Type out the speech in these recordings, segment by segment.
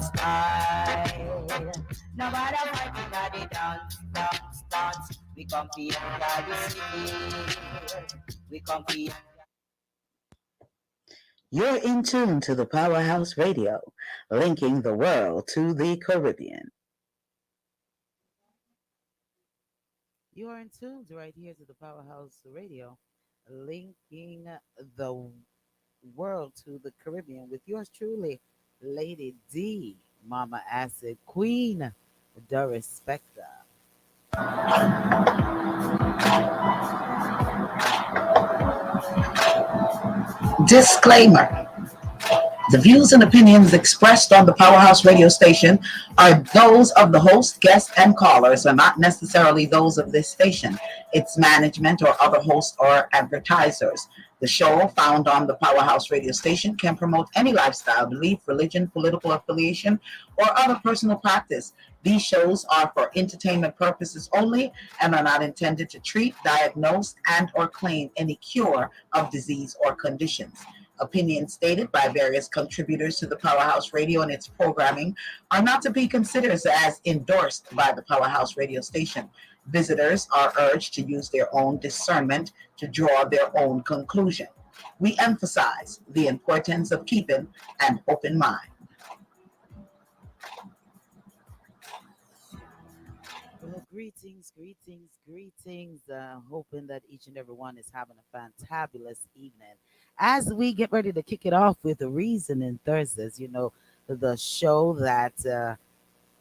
style. No matter fighting at the dance. We come for the city. We come for. You're in tune to the Powerhouse Radio, linking the world to the Caribbean. You are in tune right here to the Powerhouse Radio, linking the world to the Caribbean with yours truly, Lady D, Mama Acid, Queen, Darespecta. Disclaimer. The views and opinions expressed on the Powerhouse radio station are those of the host, guests, and callers, and not necessarily those of this station, its management, or other hosts or advertisers. The show, found on the Powerhouse radio station, can promote any lifestyle, belief, religion, political affiliation, or other personal practice. These shows are for entertainment purposes only and are not intended to treat, diagnose, and or claim any cure of disease or conditions. Opinions stated by various contributors to the Powerhouse Radio and its programming are not to be considered as endorsed by the Powerhouse Radio station. Visitors are urged to use their own discernment to draw their own conclusion. We emphasize the importance of keeping an open mind. Well, greetings. Hoping that each and every one is having a fantabulous evening. As we get ready to kick it off with the Reasoning Thursdays, the show that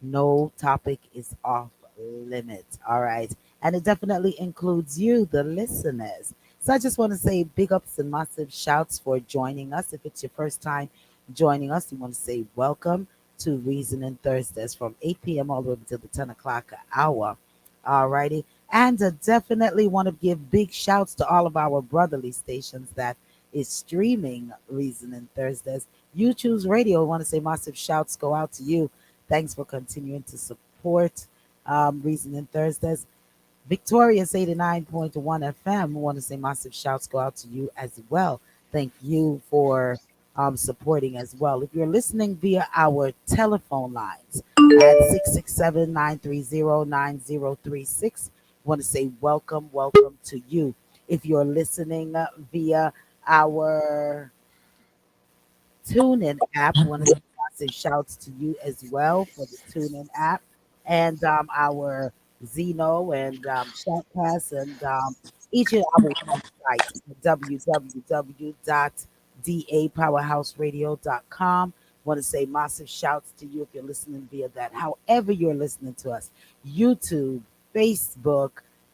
no topic is off limits. All right. And it definitely includes you, the listeners. So I just want to say big ups and massive shouts for joining us. If it's your first time joining us, you want to say welcome to Reasoning Thursdays from 8 p.m. all the way until the 10 o'clock hour. All righty. And definitely want to give big shouts to all of our brotherly stations that is streaming Reasoning Thursdays. You Choose Radio. I want to say massive shouts go out to you. Thanks for continuing to support Reasoning Thursdays. Victorious 89.1 FM. I want to say massive shouts go out to you as well. Thank you for supporting as well. If you're listening via our telephone lines at 667-930-9036, I want to say welcome to you. If you're listening via our TuneIn app, I want to say shouts to you as well for the TuneIn app and our Zeno and Chatcast and each of our websites, www.dapowerhouseradio.com. Want to say massive shouts to you if you're listening via that. However you're listening to us, YouTube, Facebook,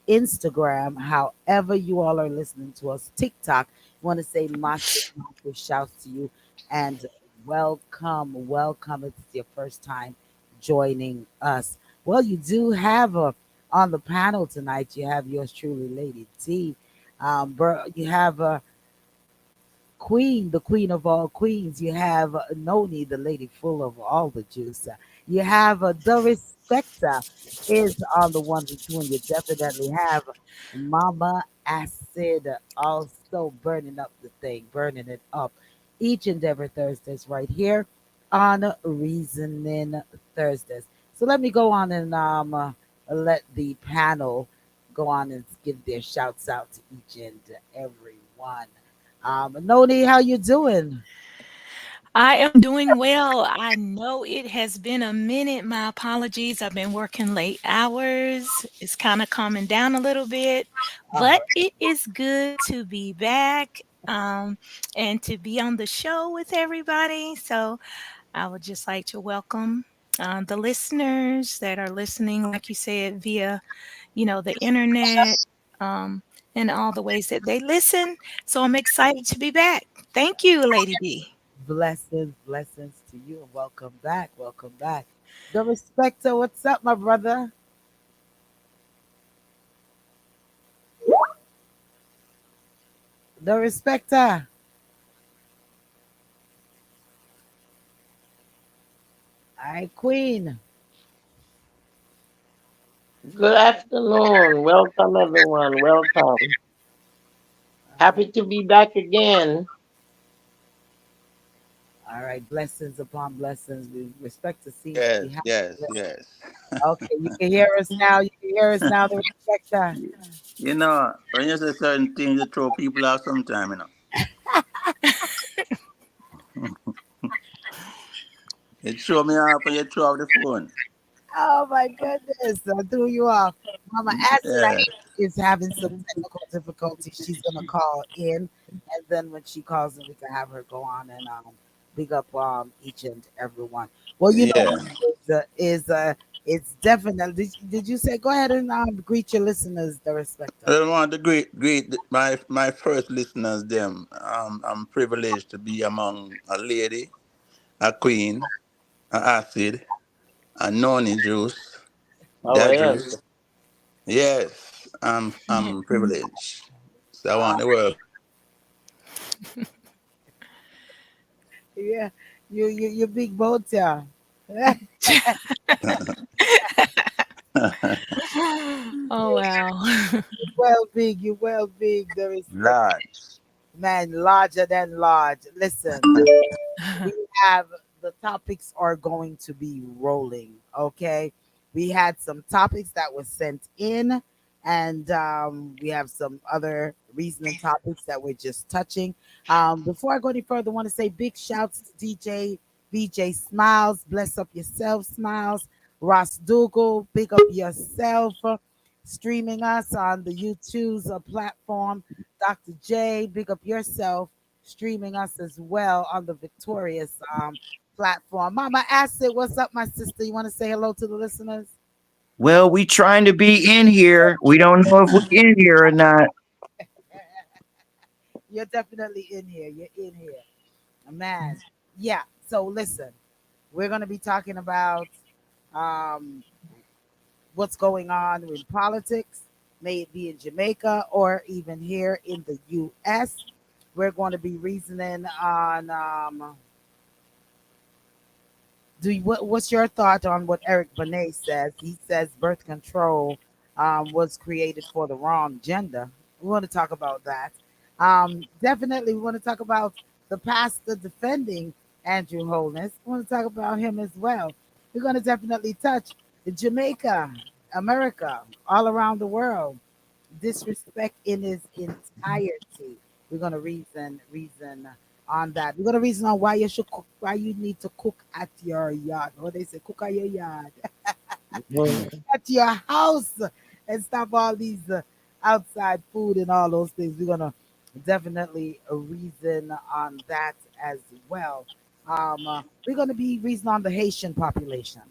Instagram, however you all are listening to us, TikTok. Want to say massive shouts to you and welcome. If it's your first time joining us. Well, you do have on the panel tonight. You have yours truly, Lady T. You have Queen, the queen of all queens. You have Noni, the lady full of all the juice. You have Doris Spector is on the ones and two, and you definitely have Mama Acid also burning up the thing, burning it up each and every Thursdays right here on Reasoning Thursdays. So let me go on and let the panel go on and give their shouts out to each and every one. Noni, how you doing? I am doing well. I know it has been a minute. My apologies. I've been working late hours. It's kind of calming down a little bit, but it is good to be back and to be on the show with everybody. So I would just like to welcome the listeners that are listening, like you said, via, the internet and all the ways that they listen. So I'm excited to be back. Thank you, Lady D. Blessings to you, and welcome back. The Respecter, what's up, my brother? The Respecter. Hi, Queen. Good afternoon. Welcome, everyone. Welcome. Happy to be back again. All right, blessings upon blessings. We respect to see we Yes, have. yes, yes. Okay, you can hear us now. You can hear us now. The respecter. You know, when you say certain things, you throw people out sometime, you know. It throw me off when you throw out the phone. Oh my goodness, I threw you off. Mama Acid, I Yeah, think, is having some technical difficulties. She's gonna call in, and then when she calls in, we can have her go on and big up each and every one. Well, you know, yeah. is it's definitely. Did you say go ahead and greet your listeners, the respecter? I want to greet my first listeners. Them, I'm privileged to be among a lady, a queen, a acid, a noni juice, Oh, that yes. juice. Yes, I'm privileged. So I want the world. Yeah, you big boat, yeah. Oh, wow. Well big, you well big, the respect. Large. Man, larger than large. Listen, we have the topics are going to be rolling. Okay, we had some topics that were sent in, and we have some other reasoning topics that we're just touching. Before I go any further, I want to say big shouts to DJ VJ Smiles. Bless up yourself, Smiles. Ross Dougal, big up yourself. Streaming us on the YouTube's platform. Dr. J, big up yourself streaming us as well on the Victorious platform. Mama Acid, what's up, my sister? You want to say hello to the listeners? Well, we trying to be in here. We don't know if we're in here or not. You're definitely in here. You're in here. Man. Yeah. So listen, we're gonna be talking about um what's going on in politics, may it be in Jamaica or even here in the US. We're going to be reasoning on what's your thought on what Eric Benet says? He says birth control was created for the wrong gender. We want to talk about that. Definitely, we want to talk about the pastor defending Andrew Holness. We want to talk about him as well. We're going to definitely touch Jamaica, America, all around the world. Disrespect in its entirety. We're gonna reason on that. We're gonna reason on why you should cook, why you need to cook at your yard. What they say, cook at your yard, Mhm. at your house, and stop all these outside food and all those things. We're gonna definitely reason on that as well. We're gonna be reason on the Haitian population.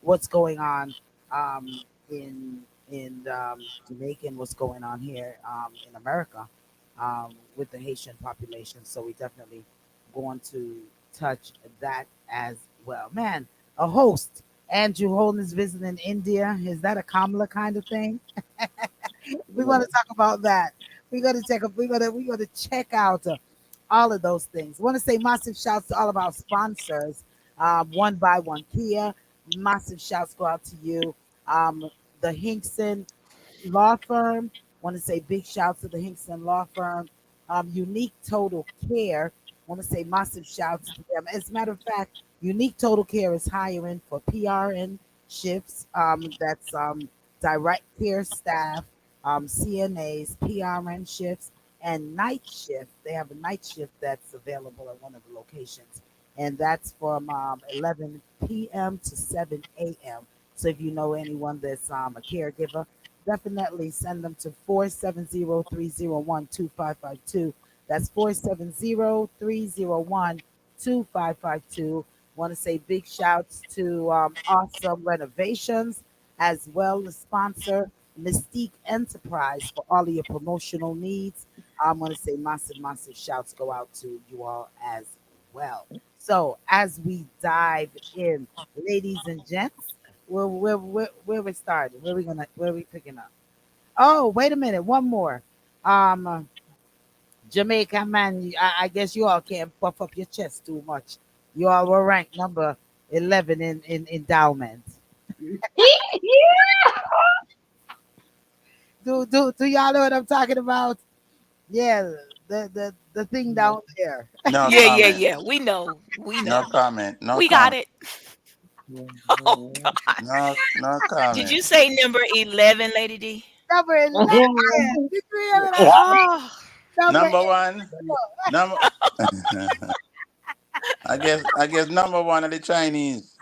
What's going on um, in Jamaica and what's going on here in America with the Haitian population. So we definitely going to touch that as well. Man, a host, Andrew Holden is visiting India. Is that a Kamala kind of thing? We want to talk about that. We're gonna check out all of those things. I want to say massive shouts to all of our sponsors. One by One Kia, massive shouts go out to you. The Hinkson Law Firm. Want to say big shouts to the Hinkson Law Firm. Unique Total Care. Want to say massive shouts to them. As a matter of fact, Unique Total Care is hiring for PRN shifts. That's direct care staff, CNAs, PRN shifts, and night shift. They have a night shift that's available at one of the locations, and that's from 11 p.m. to 7 a.m. So if you know anyone that's a caregiver, definitely send them to 470-301-2552. That's 470-301-2552. Want to say big shouts to Awesome Renovations as well as sponsor Mystique Enterprise for all of your promotional needs. I'm going to say massive, massive shouts go out to you all as well. So as we dive in, ladies and gents, where we started? Where we picking up? Oh, wait a minute, one more. Um, Jamaica man, I guess you all can't puff up your chest too much. You all were ranked number 11 in endowment. Do y'all know what I'm talking about? Yeah, the the thing down there. No Yeah, yeah, comment. yeah. We know. We No know. comment. No We got comment. it. Oh God. No Did comment. you say number 11, Lady D? Number 11. Did you hear me that? Oh, Number Number one. Number. I guess number one of the Chinese.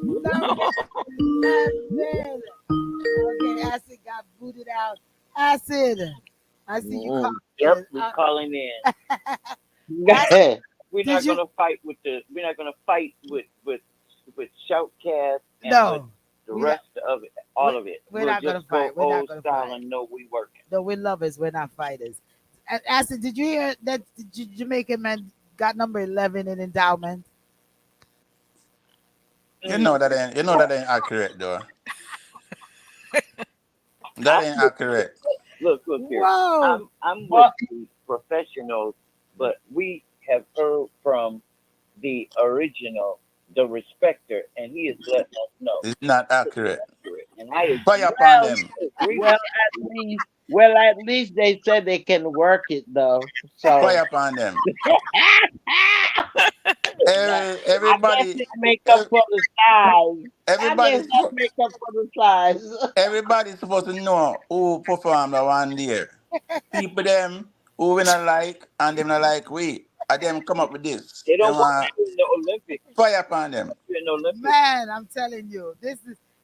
number 11. Okay, Acid got booted out. Acid, I see you Yep, calling. we calling in. Acid, We're did not you? gonna fight with the. We're not gonna fight with Shoutcast and with No, the we not. rest of it, we- all of it. We're We'll not gonna just go fight. We're not old gonna style fight. and know we working. No, we're lovers. We're not fighters. Acid, did you hear that the Jamaican man got number 11 in endowment? You know that ain't accurate though. That I ain't look, accurate. look here. Whoa, I'm with the professionals, but we have heard from the original, the respecter, and he is letting us know It's not it's accurate. accurate. And I agree. Fire upon Well, them. I agree well, with at least they said they can work it though. So Fire upon them. that, I guess Everybody, it make up ev- for the size. I guess everybody's that make up for the size. everybody's supposed to know who performed the one there. People them who we not like and them not like we. And them come up with this. they Them don't want you in the Olympics. fire upon them. You in the Olympics. man, I'm telling you,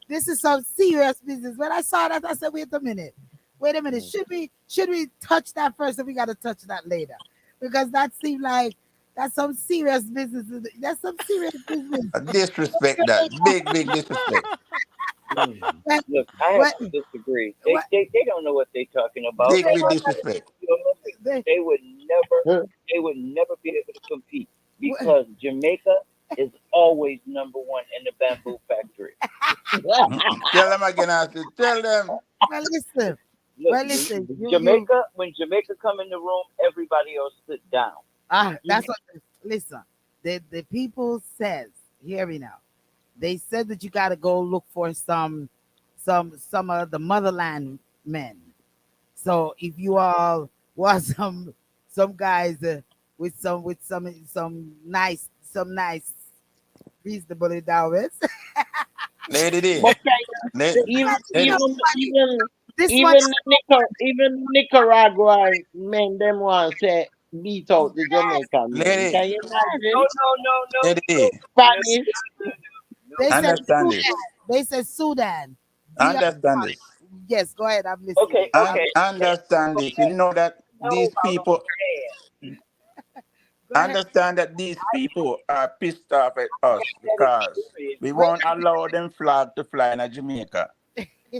this is some serious business. When I saw that, I said, wait a minute. Wait a minute. Should we touch that first or we gotta touch that later? Because that seemed like that's some serious business. That's some serious business. Disrespect that. Big, big disrespect. Mm. What Look, I have what to disagree. what They don't know what they're talking about. Big, They big want to go disrespect. to the Olympics. they, They would never be able to compete what, because Jamaica is always number one in the bamboo factory. Tell them again, I said, tell them. well listen. Look, Well listen, you Jamaica, when Jamaica come in the room, everybody else sit down. that's what listen. The people says, hear me now. They said that you gotta go look for some of the motherland men. So if you all want some guys with some nice reasonable endowments. Lady D. But Lady, even lady, even even This one, Nicaraguan men them want say beat out the Jamaican men. lady, Can you No, imagine? no, no, no, lady no, D. no, Spanish. no, they no, said no. Understand Sudan. this. They said Sudan. DR Understand Congo. this. Yes, go ahead. I'm Okay, listening. And okay. understand this. You know that No, these people Go ahead. understand that these people are pissed off at us that because experience. we Wait won't allow them flag to fly in Jamaica.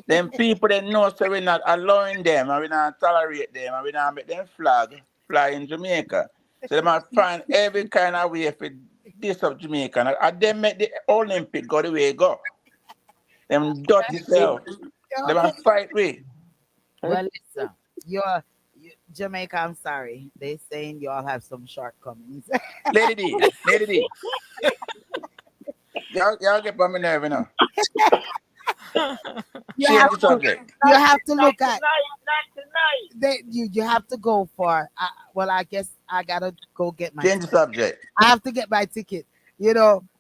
Them people that know so we're not allowing them and we not tolerate them and we not make them flag fly in Jamaica. So they might find every kind of way for this of Jamaica. And they make the Olympic go the way it go. Them dirty self. They Okay. might fight with. Well, listen. Jamaica. I'm sorry. They saying y'all have some shortcomings. Lady D, Lady D. Y'all get on my nerve now. you Change have the to. subject. You have to Not look at. tonight, not tonight. You have to go for. Well, I guess I gotta go get my Change the ticket. subject. I have to get my ticket.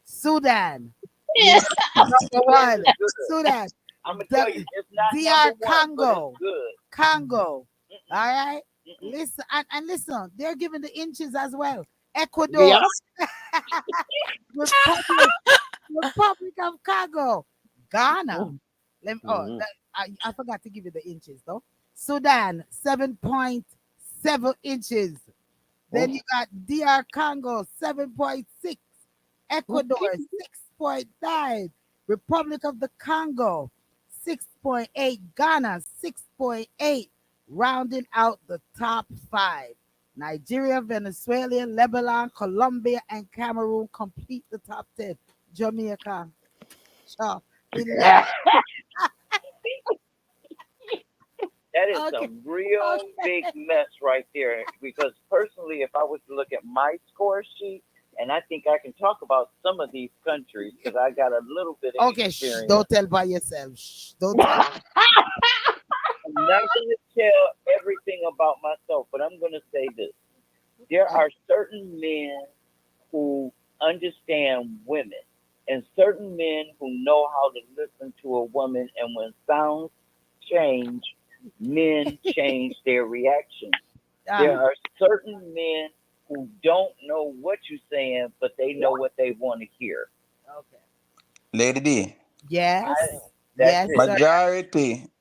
Sudan. You Yeah. know, number Yes, one, it's good. Sudan. I'm gonna tell you, The, it's not DR number one, but Congo. it's good. Congo. All right. Mm-mm. Listen and listen. They're giving the inches as well. Yeah. Ecuador, Republic, Republic of Congo, Ghana. Mhm. I forgot to give you the inches though. Sudan, 7.7 inches. Then you got DR Congo, 7.6. Ecuador, 6.9. Republic of the Congo, 6.8. Ghana, 6.8. Rounding out the top five. Nigeria, Venezuela, Lebanon, Colombia, and Cameroon complete the top 10. Jamaica, sure, 11. That is Okay, some real big okay, mess right there. Because personally, if I was to look at my score sheet, and I think I can talk about some of these countries because I got a little bit of okay. Shh, experience. don't tell by yourself. Shh, don't tell. I'm not going to tell everything about myself, but I'm going to say this. There are certain men who understand women and certain men who know how to listen to a woman. And when sounds change, men change their reactions. There Uh-huh. are certain men who don't know what you're saying, but they know what they want to hear. Okay. Lady D, I, Yes. that's Yes, it. sir.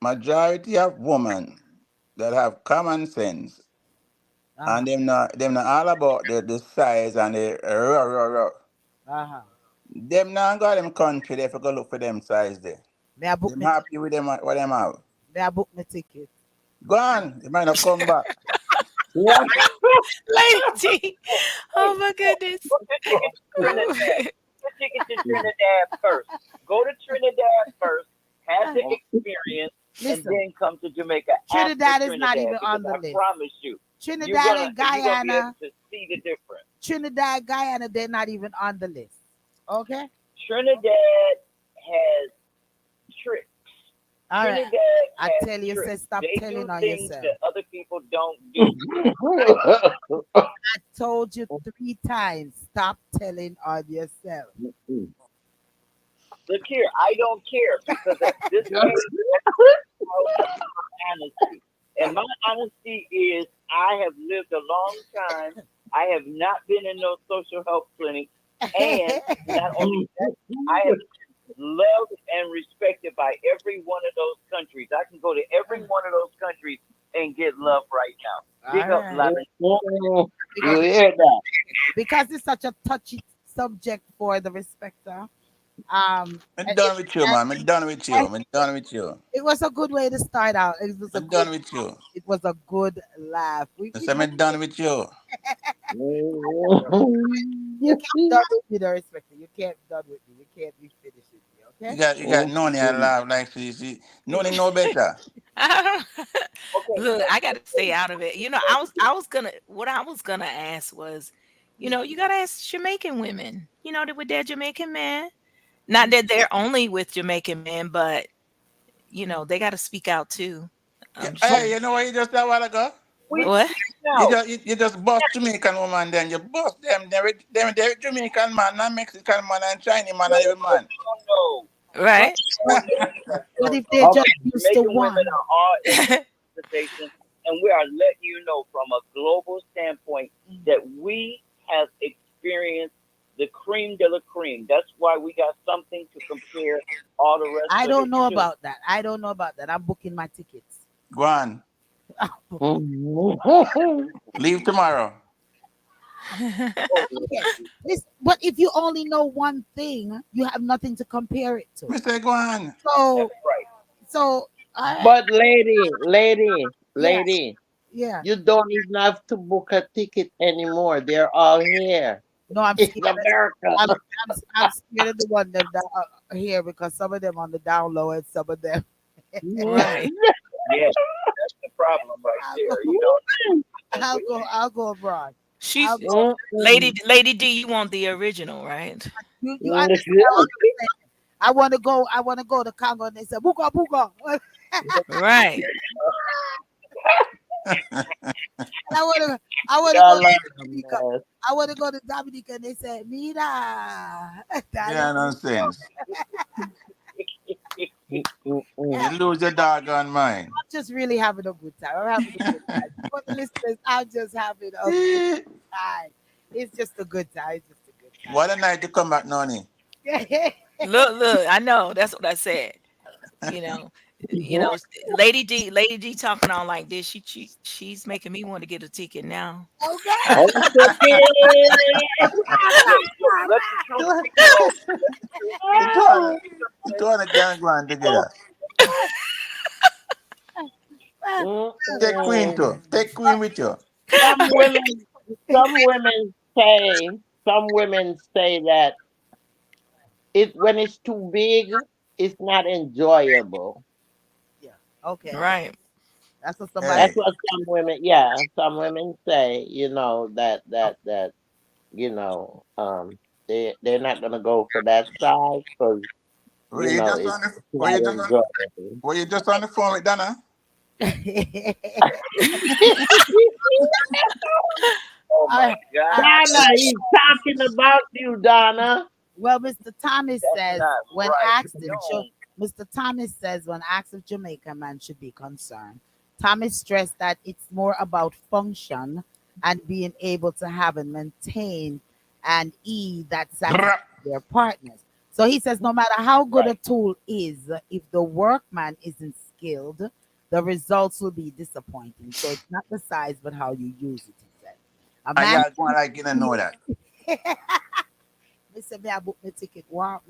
majority of women that have common sense Uh-huh. and them not all about the size and the Uh-huh. them not got them country they for go look for them size there. May I book Them me ticket? happy with them what them have. May I book me ticket? Go on, they might not come back. What? Lady T. Hey, Oh my look, goodness. book a ticket to Trinidad. Book a ticket to Trinidad first. Go to Trinidad first, have the experience, and Listen, then come to Jamaica after Trinidad is not Trinidad. even Because on the I list. promise you, Trinidad and you're gonna be able Guyana, to see the difference. Trinidad, Guyana, they're not even on the list. Okay? Trinidad has tricks. All right. Trinidad I has tell you, say tricks. stop They telling do on things yourself. that other people don't do. I told you 3 times, stop telling on yourself. Look here, I don't care because at this age, honesty. And my honesty is I have lived a long time. I have not been in no social health clinic. And not only that, I have loved and respected by every one of those countries. I can go to every one of those countries and get love right now. All Big up, right. Lavin. You Because hear that? because it's such a touchy subject for the respecter. I'm And done with you, man. I'm done with you. and I'm done with you. it was a good way to start out. It was a I'm good done with you. it was a good laugh. I We said I'm done with you. you can't done with me, the respecter. You can't done with me. You can't be finished with me, okay? You got Noni and laugh like she Noni know better. I don't Okay, look, I gotta stay out of it. I was gonna what I was gonna ask was, you gotta ask Jamaican women, that with their Jamaican man. Not that they're only with Jamaican men, but they gotta speak out too. Yeah, I'm just hey, saying. you know what you just said a while ago? we What? You know. just you just bust Jamaican woman, then you bust them Jamaican man and Mexican man and Chinese man and No, every no, man. no, no. No, Right? no, no, no, What no, if no. they just Okay. used to Jamaican women one? are all in this conversation, and we are letting you know from a global standpoint that we have experienced the cream de la cream. That's why we got something to compare all the rest I of don't it know to. about that. I don't know about that. I'm booking my tickets. Go on. Mhm. Leave tomorrow. Oh, Okay. But if you only know one thing, you have nothing to compare it to. Me say go on. So that's right. so But yeah, lady, yeah. you don't even have to book a ticket anymore. They're all here. No, I'm It's scared. America. I'm scared of the one them that are here because some of them on the down low and some of them. Right. Yeah, that's the problem right I'll go. there. You don't know I'll with go. I'll go abroad. I'll She's go. Lady D, you want the original, right? You understand what I'm saying? I want to go to Congo and they say buga buga. Right. And I want to go y'all to are Dominica. a I want to go to Dominica and they say Mira. Darling, Yeah, nonsense. yeah, You lose your doggone mind. I'm just really having a good time. I'm having a good time. For the listeners, I'm just having a good Eh, time. It's just a good time. It's just a good what a night to come back, Noni. time. Look, I know. That's what I said. You know, you know, Lady D talking on like this. She's making me want to get a ticket now. Okay. hey, look, let the truth be told. Let the truth be You two told. are you two are can go on together. Take Queen too. Take Queen with you. Some women, some women some women say that when it's too big, it's not enjoyable. Yeah. Okay. Right. That's what somebody. That's Hey, what some women, yeah, some women say, that they're not gonna go for that size because were you just it's on the not were you just on enjoyable. were you just on the phone with Donna? Oh my Uh, uh, God, Donna, he's talking about you, Donna. well, Mr. Thomas that's says not when right. asked You if know, Mr. Thomas says when asked if Jamaica man should be concerned, Thomas stressed that it's more about function and being able to have and maintain an E that satisfies their partners. So he says no matter how good a right. tool is, if the workman isn't skilled, the results will be disappointing. So it's not the size but how you use it, he said. A And man y'all going like you don't know that. me say me I book my ticket. Wow.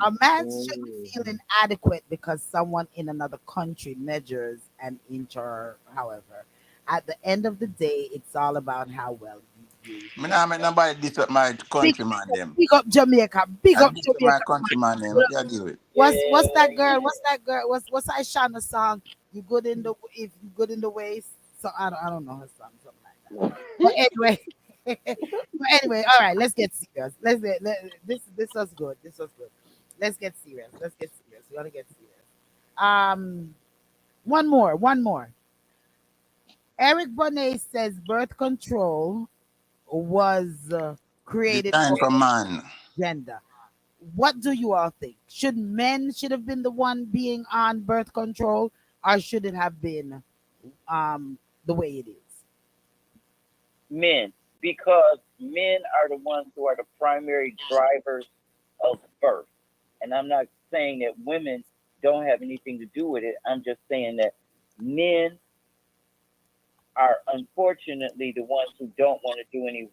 A man shouldn't Mm. feel inadequate because someone in another country measures an inch or however. At the end of the day, it's all about how well you use Me them. not make nobody diss up my Big, countryman them. big up Jamaica. Big I up diss up my Jamaica. countryman them. What you deal with? What's Yeah, that girl? yeah. What's that girl? What's Aishana song? You good in the if you good in the waist. So I don't know her song, something like that. But anyway, but anyway, all right, let's get serious. This was good. This was good. Let's get serious. Let's get serious. We gotta get serious. Um, one more. Eric Bonet says birth control was created Design for for man. gender. What do you all think? Should men should have been the one being on birth control, or should it have been the way it is? Men, because men are the ones who are the primary drivers of birth. And I'm not saying that women don't have anything to do with it. I'm just saying that men are unfortunately the ones who don't want to do any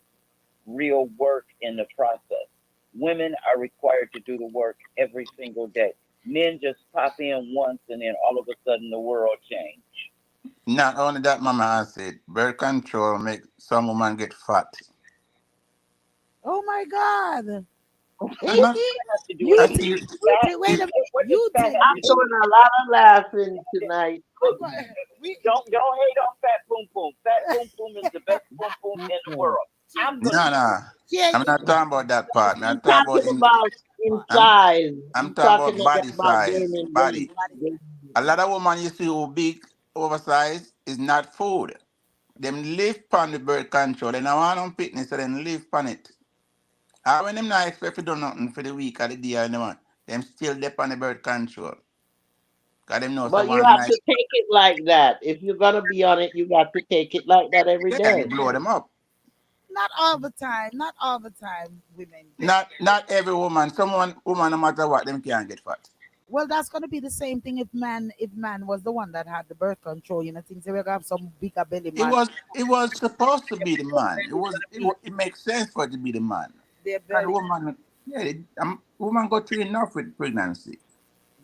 real work in the process. Women are required to do the work every single day. Men just pop in once and then all of a sudden the world changed. Not only that, mama I said, birth control make some woman get fat. Oh my God! I'm not. Have to do You I think? anything. see. You Fat, think? Wait a minute. what does You fat think? have I'm to do with doing a lot of laughing it? tonight. I'm going. We. Don't hate on fat boom boom. Fat boom boom is the best boom boom in the Mm-mm. world. I'm gonna No, say no. Yeah. I'm not talking about that part. I'm He's talking about talking about in I'm size. I'm He's talking talking about body about size. gaining weight. Body. A lot of women you see who big, oversized is not food. Them live on the birth control. They don't want no fitness, so them live on it. And when them not expect to do nothing for the week or the day or the month, them still dep on the birth control. Cause them know But you someone have nice. to take it like that. If you're gonna be on it, you got to take it like that every Yeah, it day. blow them up. Not all the time. Not all the time. Women get. Not every woman. Someone woman no matter what, them can't get fat. Well, that's gonna be the same thing if man was the one that had the birth control. You know, things we're gonna have some bigger belly man. It was supposed to be the man. It makes sense for it to be the man. Their And the belly. woman, yeah, woman got through enough with pregnancy,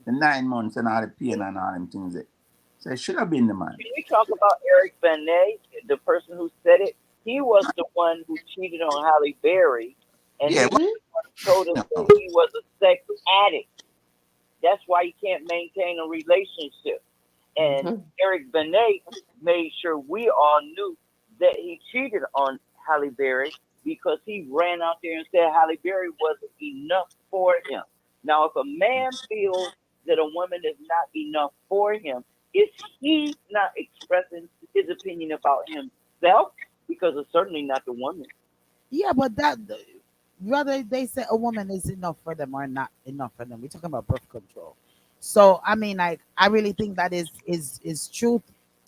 the 9 months and all the pain and all them things. There. So it should have been the man. can we talk about Eric Benet, the person who said it? He was the one who cheated on Halle Berry, and Yeah, he was well, Hmm? the one who told us that no. he was a sex addict. That's why he can't maintain a relationship. And Hmm. Eric Benet made sure we all knew that he cheated on Halle Berry because he ran out there and said Halle Berry wasn't enough for him. Now, if a man feels that a woman is not enough for him, is he not expressing his opinion about himself? Because it's certainly not the woman. Yeah, but that whether they say a woman is enough for them or not enough for them, we're talking about birth control. So I mean, like, I really think that is truth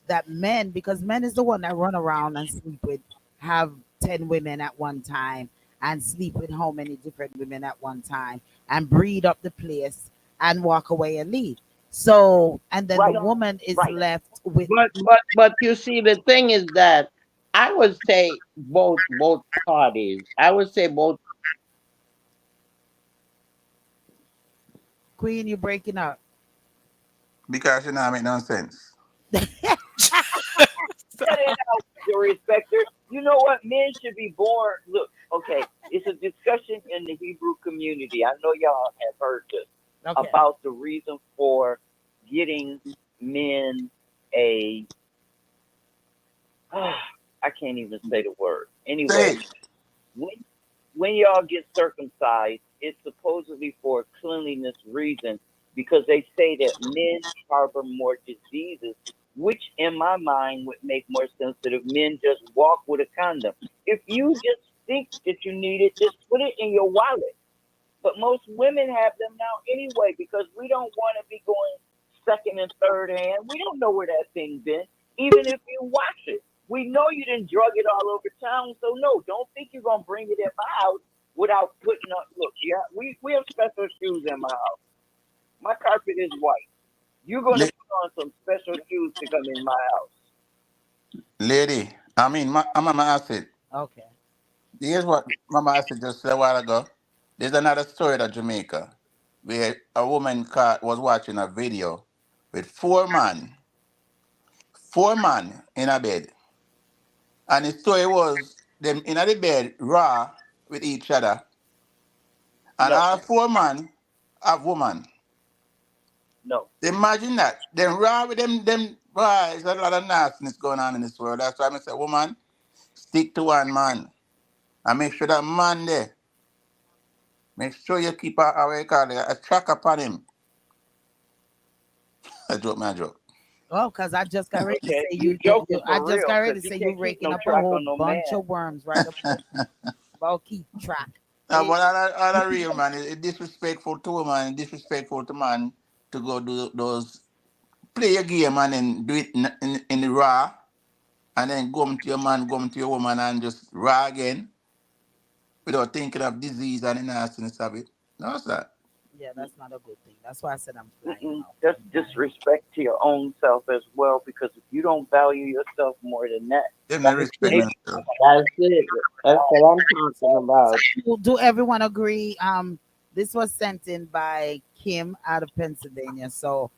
that men, because men is the one that run around and sleep with, have 10 women at one time, and sleep with how many different women at one time, and breed up the place and walk away and leave. So and then the Right, woman is right. left with But you see, the thing is that I would say both parties. I would say both. Queen. You breaking up. Because you know make no sense. Cut it out, the respecter. You know what? Men should be born. Look, okay, it's a discussion in the Hebrew community. I know y'all have heard this Okay. about the reason for getting men a. I can't even say the word. Anyway, Say, when when y'all get circumcised, it's supposedly for cleanliness reasons because they say that men harbor more diseases, which in my mind would make more sense that if men just walk with a condom. If you just think that you need it, just put it in your wallet. But most women have them now anyway because we don't want to be going second and third hand. We don't know where that thing been, even if you wash it. We know you didn't drug it all over town, so no, don't think you're gonna bring it in my house without putting on. Look, yeah, we have special shoes in my house. My carpet is white. You're gonna La- put on some special shoes to come in my house. lady, I mean, Mama Acid. Okay. Here's what Mama Acid just said a while ago. There's another story at Jamaica where a woman was watching a video with four man in a bed. And the story was them in the bed raw with each other. And No, all four man have woman. no. Imagine that. Them raw with them boy, there's a lot of nastiness going on in this world. That's why I say, woman, stick to one man. And make sure that man there, make sure you keep a track upon him. A joke, man, joke. Oh, because I just got ready to Okay, say you you joking I for just real? got ready Cause to you say you can't keep raking no up a track whole on no bunch man. of worms right up there. About keep track. No, Eh, but on a real man, it's disrespectful to woman, disrespectful to man to go do those play a game and then do it in the raw and then go to your man, go to your woman and just raw again without thinking of disease and the nastiness of it. No, sir. yeah, that's not a good thing. That's why I said I'm flying Mm-mm. off. That's I'm flying off. disrespect to your own self as well. Because if you don't value yourself more than that, Them not That's respect it. maybe themselves. That's it. That's what I'm talking about. Do everyone agree? This was sent in by Kim out of Pennsylvania. So,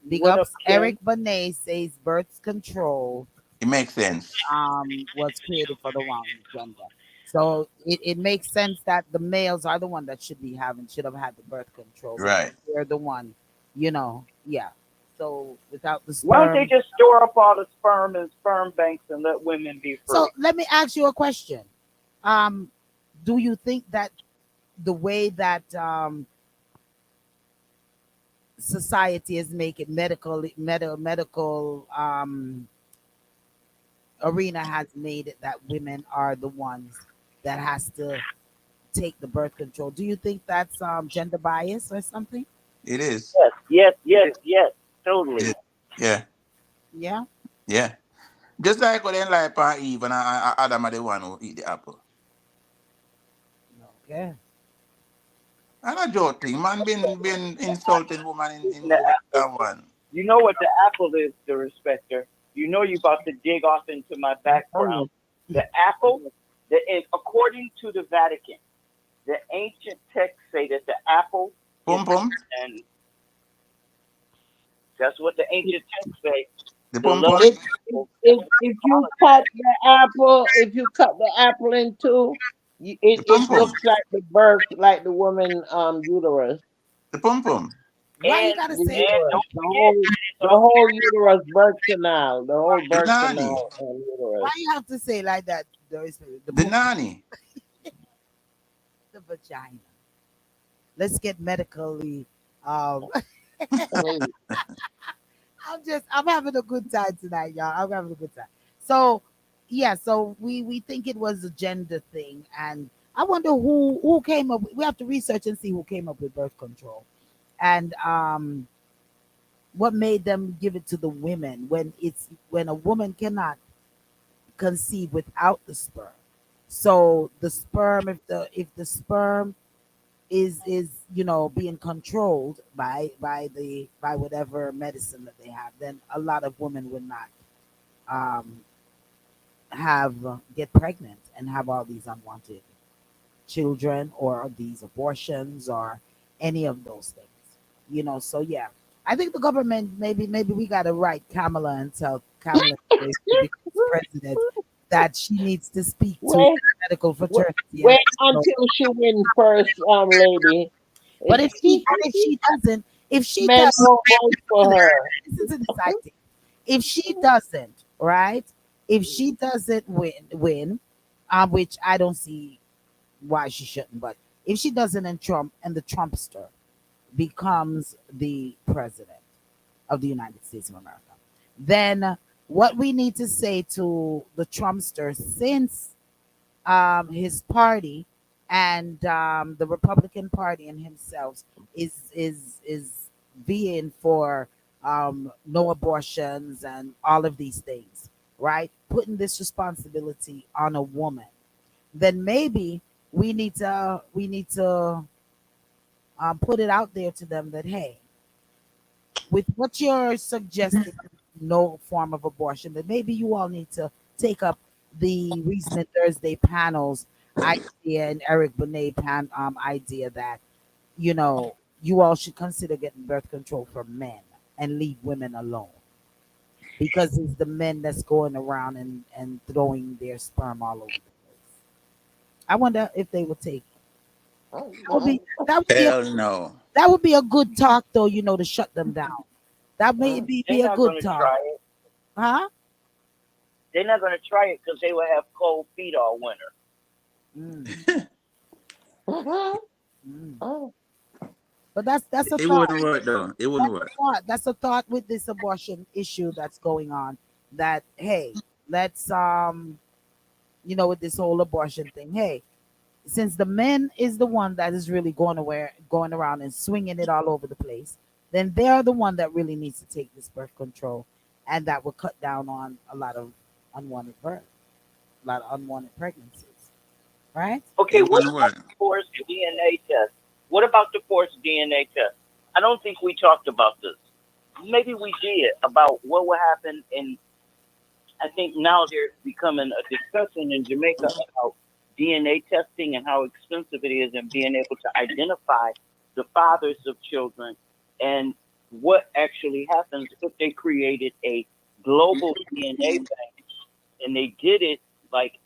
big what up, ups. Kim? Eric Bonet says birth control It makes sense. was created for the wrong gender. So it makes sense that the males are the one that should have had the birth control because Right. they're the one, yeah. So without the Why don't they sperm. just store up all the sperm in sperm banks and let women be So free? let me ask you a question. Um, do you think that the way that society is making medical arena has made it that women are the ones that has to take the birth control. Do you think that's gender bias or something? It is. Yes, yes, yes, yes. Totally. Yeah. Yeah. Yeah. Yeah. Just like when they lie upon Eve and Adam are the one who eat the apple. Okay. And a joke thing. Man been insulting woman in The more apple. than one. You know what the apple is, the respecter. You know you about to dig off into my background. The apple, according to the Vatican, the ancient texts say that the apple is, Pum pum. and that's what the ancient texts say. The The pum love pum. If of the apple is if you cut symbolic. the apple, if you cut the apple in two, The it pum pum. looks like the birth, like the woman uterus. The pum pum. Why you And gotta The say that? and uterus, don't forget, it's the okay whole to be uterus birth canal, the whole The birth nanny. canal and Why uterus. you have to say like that? There is the The poop, nanny. the vagina. Let's get medically. Um, I mean, I'm having a good time tonight, y'all. I'm having a good time. So, yeah, so we think it was a gender thing, and I wonder who came up. We have to research and see who came up with birth control, and what made them give it to the women when a woman cannot conceive without the sperm. So the sperm, if the sperm is being controlled by whatever medicine that they have, then a lot of women would not um have get pregnant and have all these unwanted children or these abortions or any of those things. So yeah, I think the government, maybe we got to write Kamala and tell Kamala if she becomes president that she needs to speak to wait, medical wait, fraternity and wait until she win first, lady. but if she Men does won't vote for her. listen to this idea. If she doesn't, right? If she doesn't win, which I don't see why she shouldn't, but if she doesn't and the Trumpster, becomes the president of the United States of America, then what we need to say to the Trumpster, since his party and the Republican Party and himself is being for no abortions and all of these things, right? Putting this responsibility on a woman, then maybe we need to put it out there to them that, hey, with what you're suggesting, no form of abortion, then maybe you all need to take up the Reasoning Thursday panel's idea and Eric Benet idea that, you all should consider getting birth control for men and leave women alone, because it's the men that's going around and throwing their sperm all over the place. I wonder if they would take it. That would be that would be a, Hell no. that would be a good talk, though, to shut them down. That may They're be a not good going to talk. try it. Huh? They're not going to try it because they will have cold feet all winter. Mm, Mhm. mm. Oh, But that's a It thought. wouldn't work though. It wouldn't That's work. a thought. That's a thought with this abortion issue that's going on. That, hey, let's with this whole abortion thing. Hey, since the men is the one that is really going around and swinging it all over the place, then they're the one that really needs to take this birth control, and that will cut down on a lot of unwanted birth, a lot of unwanted pregnancies, right? Okay, It what wouldn't about work. the forced DNA test? What about the forced DNA test? I don't think we talked about this. Maybe we did about what would happen in. I think now there's becoming a discussion in Jamaica about DNA testing and how expensive it is and being able to identify the fathers of children and what actually happens if they created a global DNA bank and they did it like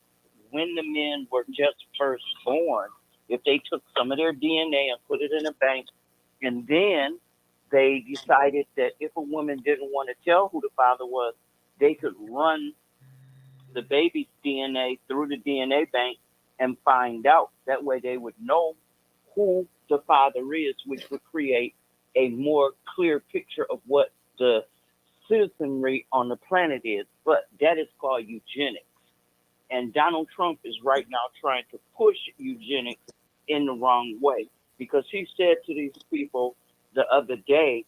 when the men were just first born. If they took some of their DNA and put it in a bank, and then they decided that if a woman didn't want to tell who the father was, they could run the baby's DNA through the DNA bank and find out. That way they would know who the father is, which would create a more clear picture of what the citizenry on the planet is. But that is called eugenics. And Donald Trump is right now trying to push eugenics in the wrong way because he said to these people the other day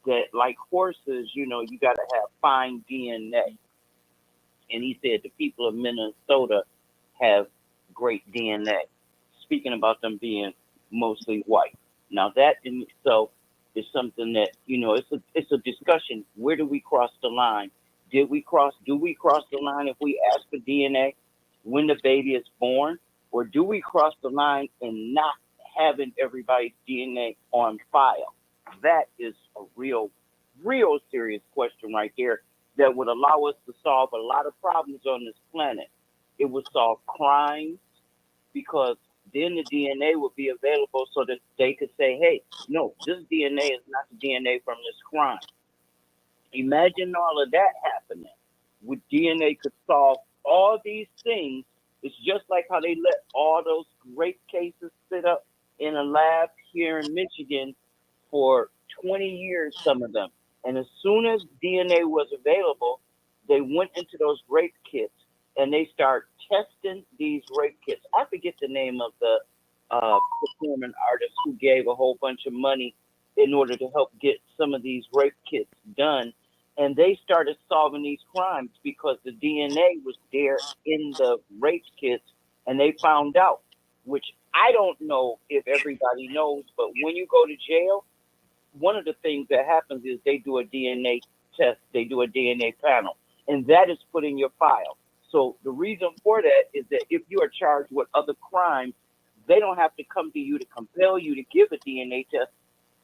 that, like horses, you got to have fine DNA. And he said the people of Minnesota have great DNA, speaking about them being mostly white. Now that in itself is something that it's a discussion. Where do we cross the line? Do we cross the line if we ask for DNA when the baby is born, or do we cross the line in not having everybody's DNA on file? That is a real serious question right there that would allow us to solve a lot of problems on this planet. It would solve crime because then the DNA would be available so that they could say, hey, no, this DNA is not the DNA from this crime. Imagine all of that happening. With DNA could solve all these things. It's just like how they let all those rape cases sit up in a lab here in Michigan for 20 years, some of them. And as soon as DNA was available, they went into those rape kits and they start testing these rape kits. I forget the name of the performing artist who gave a whole bunch of money in order to help get some of these rape kits done. And they started solving these crimes because the DNA was there in the rape kits and they found out, which I don't know if everybody knows, but when you go to jail, one of the things that happens is they do a DNA test, they do a DNA panel, and that is put in your file. So the reason for that is that if you are charged with other crimes, they don't have to come to you to compel you to give a DNA test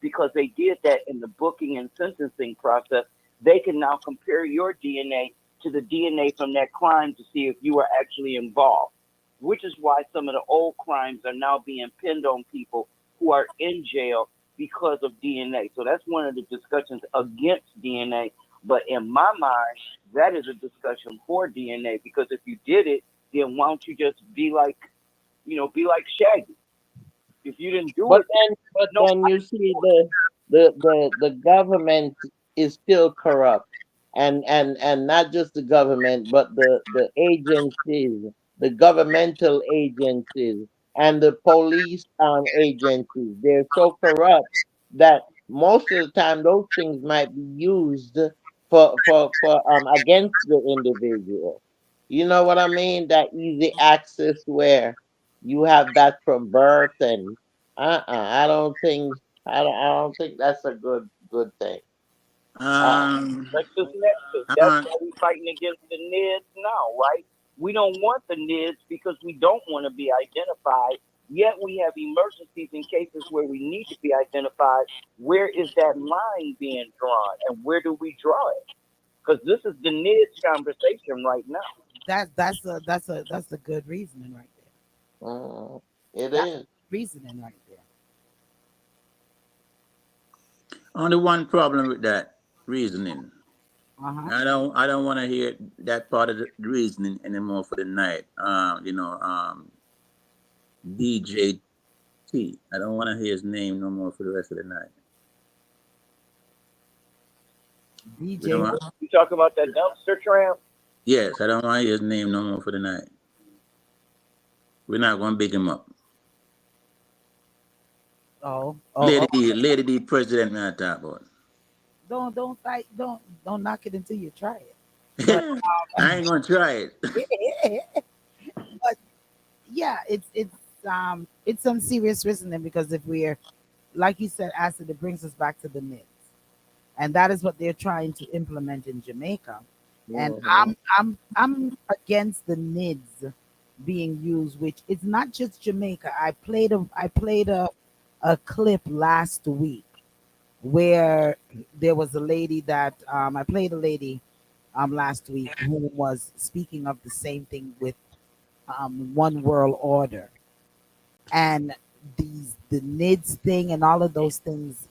because they did that in the booking and sentencing process. They can now compare your DNA to the DNA from that crime to see if you are actually involved, which is why some of the old crimes are now being pinned on people who are in jail because of DNA. So that's one of the discussions against DNA. But in my mind, that is a discussion for DNA because if you did it, then why don't you just be like Shaggy? If you didn't do But it, no, then you see the government is still corrupt, and not just the government, but the agencies, the governmental agencies, and the police agencies. They're so corrupt that most of the time those things might be used for against the individual. You know what I mean? That easy access where you have that from birth, and I don't think I don't think that's a good thing. Uh Um, Nexus, Nexus. That's uh, why we're fighting against the NIDS now, right? We don't want the NIDS because we don't want to be identified. Yet we have emergencies in cases where we need to be identified. Where is that line being drawn, and where do we draw it? Because this is the NIDS conversation right now. That's a good reasoning right there. mm, it That's is. reasoning right there. only one problem with that reasoning. Uh-huh. I don't want to hear that part of the reasoning anymore for the night. DJ T. I don't want to hear his name no more for the rest of the night. We don't DJ want. what? You talk about that dumpster tramp? Yes, I don't want to hear his name no more for the night. We're not going to big him up. Oh, Lady oh, oh. D, Lady D, president, man, I talk about. Don't fight. Don't knock it until you try it. But I ain't gonna try it. but yeah, it's some serious reasoning because if we're like you said, acid, it brings us back to the myths, and that is what they're trying to implement in Jamaica. And Hmm. I'm against the NIDS being used, which it's not just Jamaica. I played a clip last week where there was a lady that I played a lady last week who was speaking of the same thing with one world order and the NIDS thing and all of those things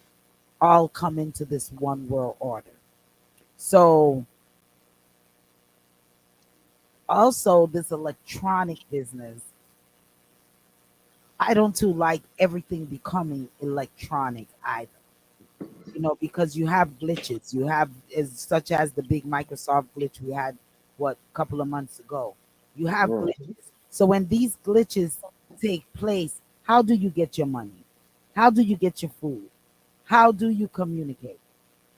all come into this one world order. So also this electronic business, I don't too like everything becoming electronic either. Because you have glitches. You have as such as the big Microsoft glitch we had what couple of months ago. You have Hmm. glitches. So when these glitches take place, how do you get your money? How do you get your food? How do you communicate?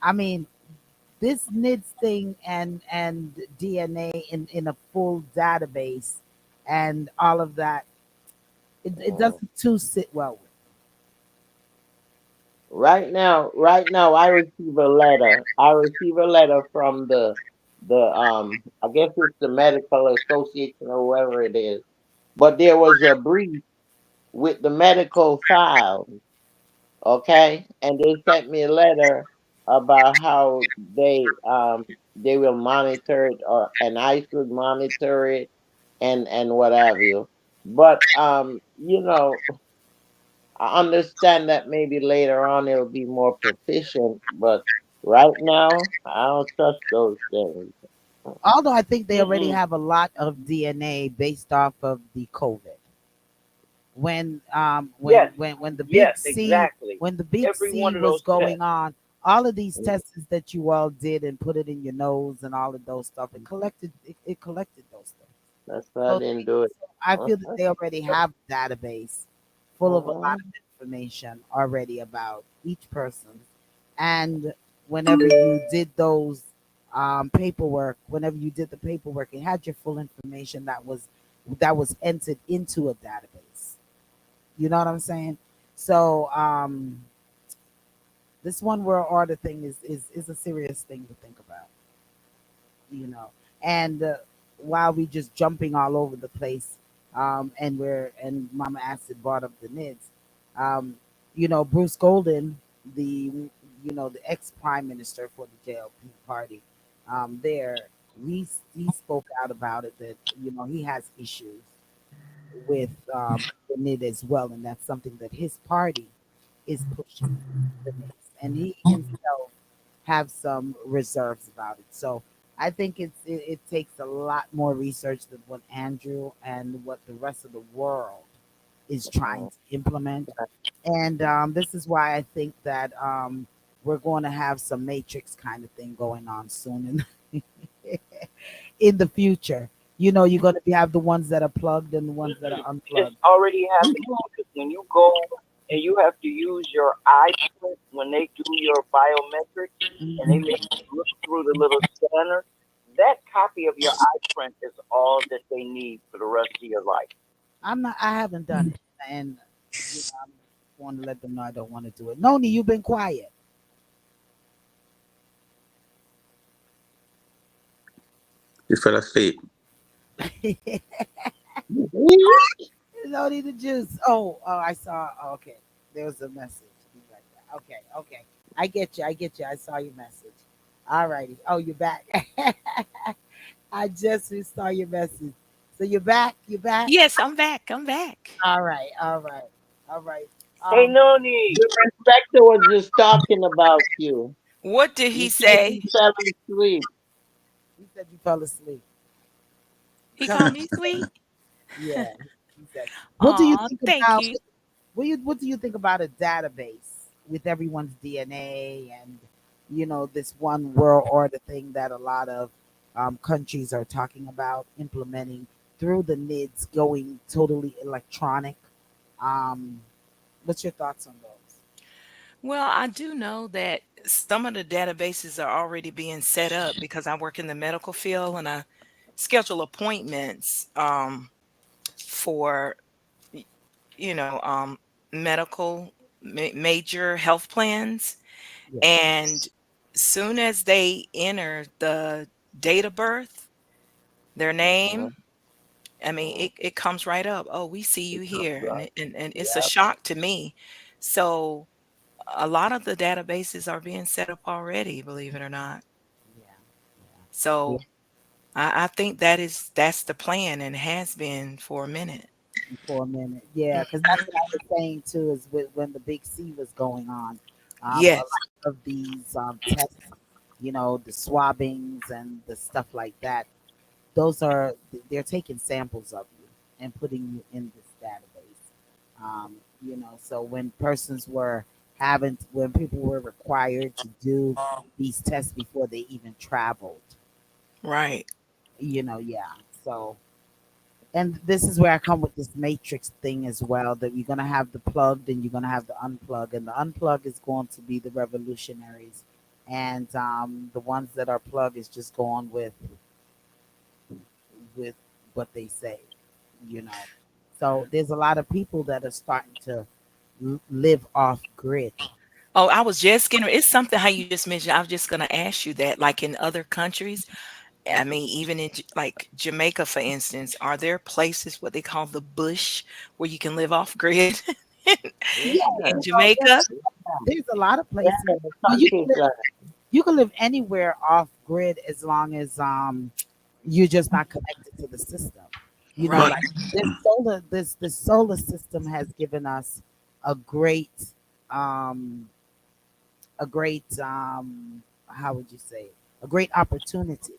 I mean, this NIDS thing and DNA in a full database and all of that, it doesn't too sit well with. Right now, I receive a letter. I receive a letter from the I guess it's the medical association or whoever it is. But there was a breach with the medical file. Okay, and they sent me a letter about how they will monitor it, or and I should monitor it, and what have you. But I understand that maybe later on it'll be more proficient, but right now I don't trust those things. Although I think they already Mm-mm. have a lot of DNA based off of the COVID. When Yes, when the yes, big C exactly. when the big Every C one of was those going tests. on, all of these tests that you all did and put it in your nose and all of those stuff, it collected those things. That's why I So, didn't do it. I feel that they already have a database full of a lot Mhm. of information already about each person. And whenever you did those whenever you did the paperwork, it had your full information that was entered into a database. You know what I'm saying? So this one world order thing is a serious thing to think about. you know. And while we just jumping all over the place, and Mama Acid brought up the NIDS, um, Bruce Golden, the ex prime minister for the JLP party, there he spoke out about it that he has issues with the NID as well, and that's something that his party is pushing the NIDS, and he himself have some reserves about it. So I think it takes a lot more research than what Andrew and what the rest of the world is trying to implement. And this is why I think that we're going to have some matrix kind of thing going on soon in the future. You're going to have the ones that are plugged and the ones that are It's unplugged. already happening because when you go and you have to use your eye print when they do your biometrics and they make you look through the little scanner, that copy of your eye print is all that they need for the rest of your life. I haven't done it. And I want to let them know I don't want to do it. Noni, you've been quiet. You fell asleep. Noni the juice. Oh, I saw. Oh, okay. There was a message. He's like that. Okay, okay. I get you. I get you. I saw your message. All righty. Oh, you're back. I just saw your message. So you're back. You're back. Yes, I'm back. I'm back. All right. All right. All right. Hey, Um, Noni, The inspector was just talking about you. What did He he said say? you fell asleep. he said you fell asleep. He Tell called him. me sweet. Yeah. He said. What do you Oh, think thank about? you. What do you think about a database with everyone's DNA and this one world order thing that a lot of countries are talking about implementing through the NIDS going totally electronic? Um, what's your thoughts on those? Well, I do know that some of the databases are already being set up because I work in the medical field and I schedule appointments for y- you know medical major health plans, Yeah. and soon as they enter the date of birth, their Mhm, name, I mean, mhm. it comes right up. Oh, we see you It comes here, and up. it's a shock to me. So a lot of the databases are being set up already, believe it or not. Yeah. Yeah. So I think that's the plan and has been for a minute. For a minute. Yeah, because that's what I was saying too. Is when the big C was going on, a Yes, lot of these tests, the swabbings and the stuff like that. Those are they're taking samples of you and putting you in this database. So when persons were when people were required to do these tests before they even traveled, right, yeah. So and this is where I come with this matrix thing as well, that you're gonna have the plugged and you're gonna have the unplug, and the unplug is going to be the revolutionaries, and the ones that are plugged is just going with what they say, you know. So there's a lot of people that are starting to live off grid. Oh, I was just getting it's something how you just mentioned. I was just gonna ask you that, like in other countries, I mean, even in like Jamaica, for instance, are there places what they call the bush where you can live off grid Yeah, in Yeah, Jamaica? there's a lot of yeah, places. the Well, countries like you can live anywhere off grid as long as you're just not connected to the system. Right, Like this solar system has given us a great um how would you say it? A great opportunity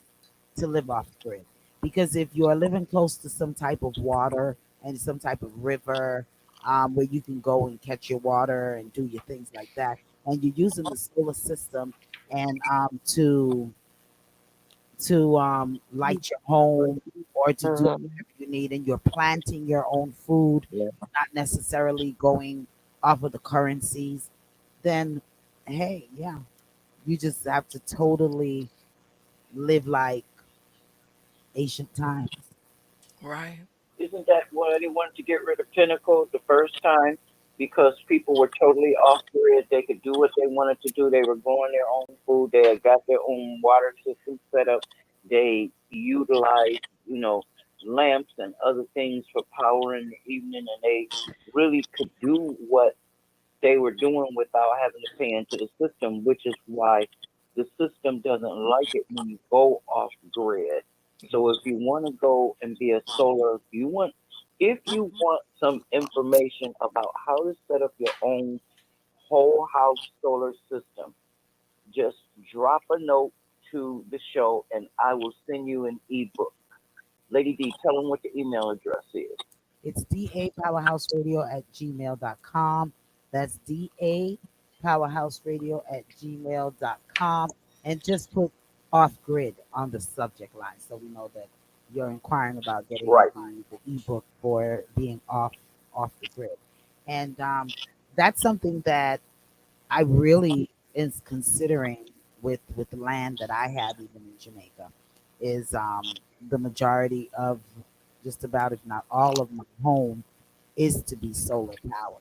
to live off grid. Because if you are living close to some type of water and some type of river, where you can go and catch your water and do your things like that, and you're using the solar system and to light your home or to do mhm, whatever you need, and you're planting your own food, yeah. not necessarily going off of the currencies, then hey, yeah, you just have to totally live like ancient times. right, isn't that why they wanted to get rid of Pinnacle the first time? Because people were totally off grid. They could do what they wanted to do. They were growing their own food. They had got their own water system set up. They utilized, lamps and other things for power in the evening, and they really could do what they were doing without having to pay into the system, which is why the system doesn't like it when you go off grid. So if you want to go and be a solar, if you want some information about how to set up your own whole house solar system, just drop a note to the show and I will send you an ebook. Lady D, tell them what the email address is. It's DA Powerhouse Radio at gmail.com. That's DA Powerhouse Radio at gmail.com. And just put off grid on the subject line so we know that you're inquiring about getting Right. the ebook for being off the grid. And that's something that I really is considering with the land that I have even in Jamaica is the majority of just about if not all of my home is to be solar power.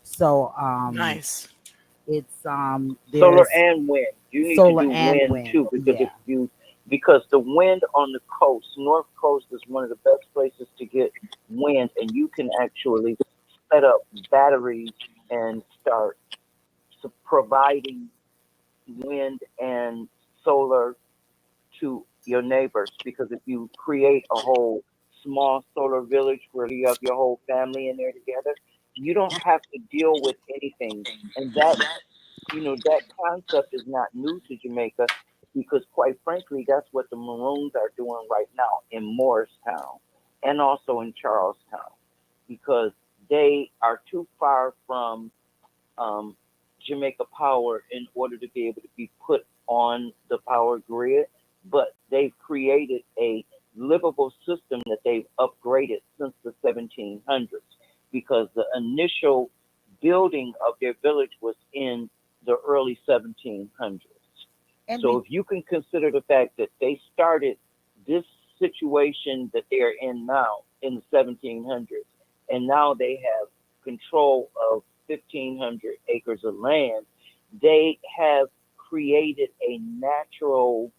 So Nice. it's Solar there's and wind. You need to solar do and wind wind. too, because if Yeah. you because the wind on the coast, North Coast is one of the best places to get wind, and you can actually set up batteries and start providing wind and solar to your neighbors. Because if you create a whole small solar village where you have your whole family in there together, you don't have to deal with anything. And that, that concept is not new to Jamaica, because quite frankly, that's what the Maroons are doing right now in Morristown and also in Charlestown, because they are too far from um, Jamaica Power in order to be able to be put on the power grid, but they've created a livable system that they've upgraded since the 1700s, because the initial building of their village was in the early 1700s. And So we if you can consider the fact that they started this situation that they are in now in the 1700s, and now they have control of 1,500 acres of land, they have created a natural,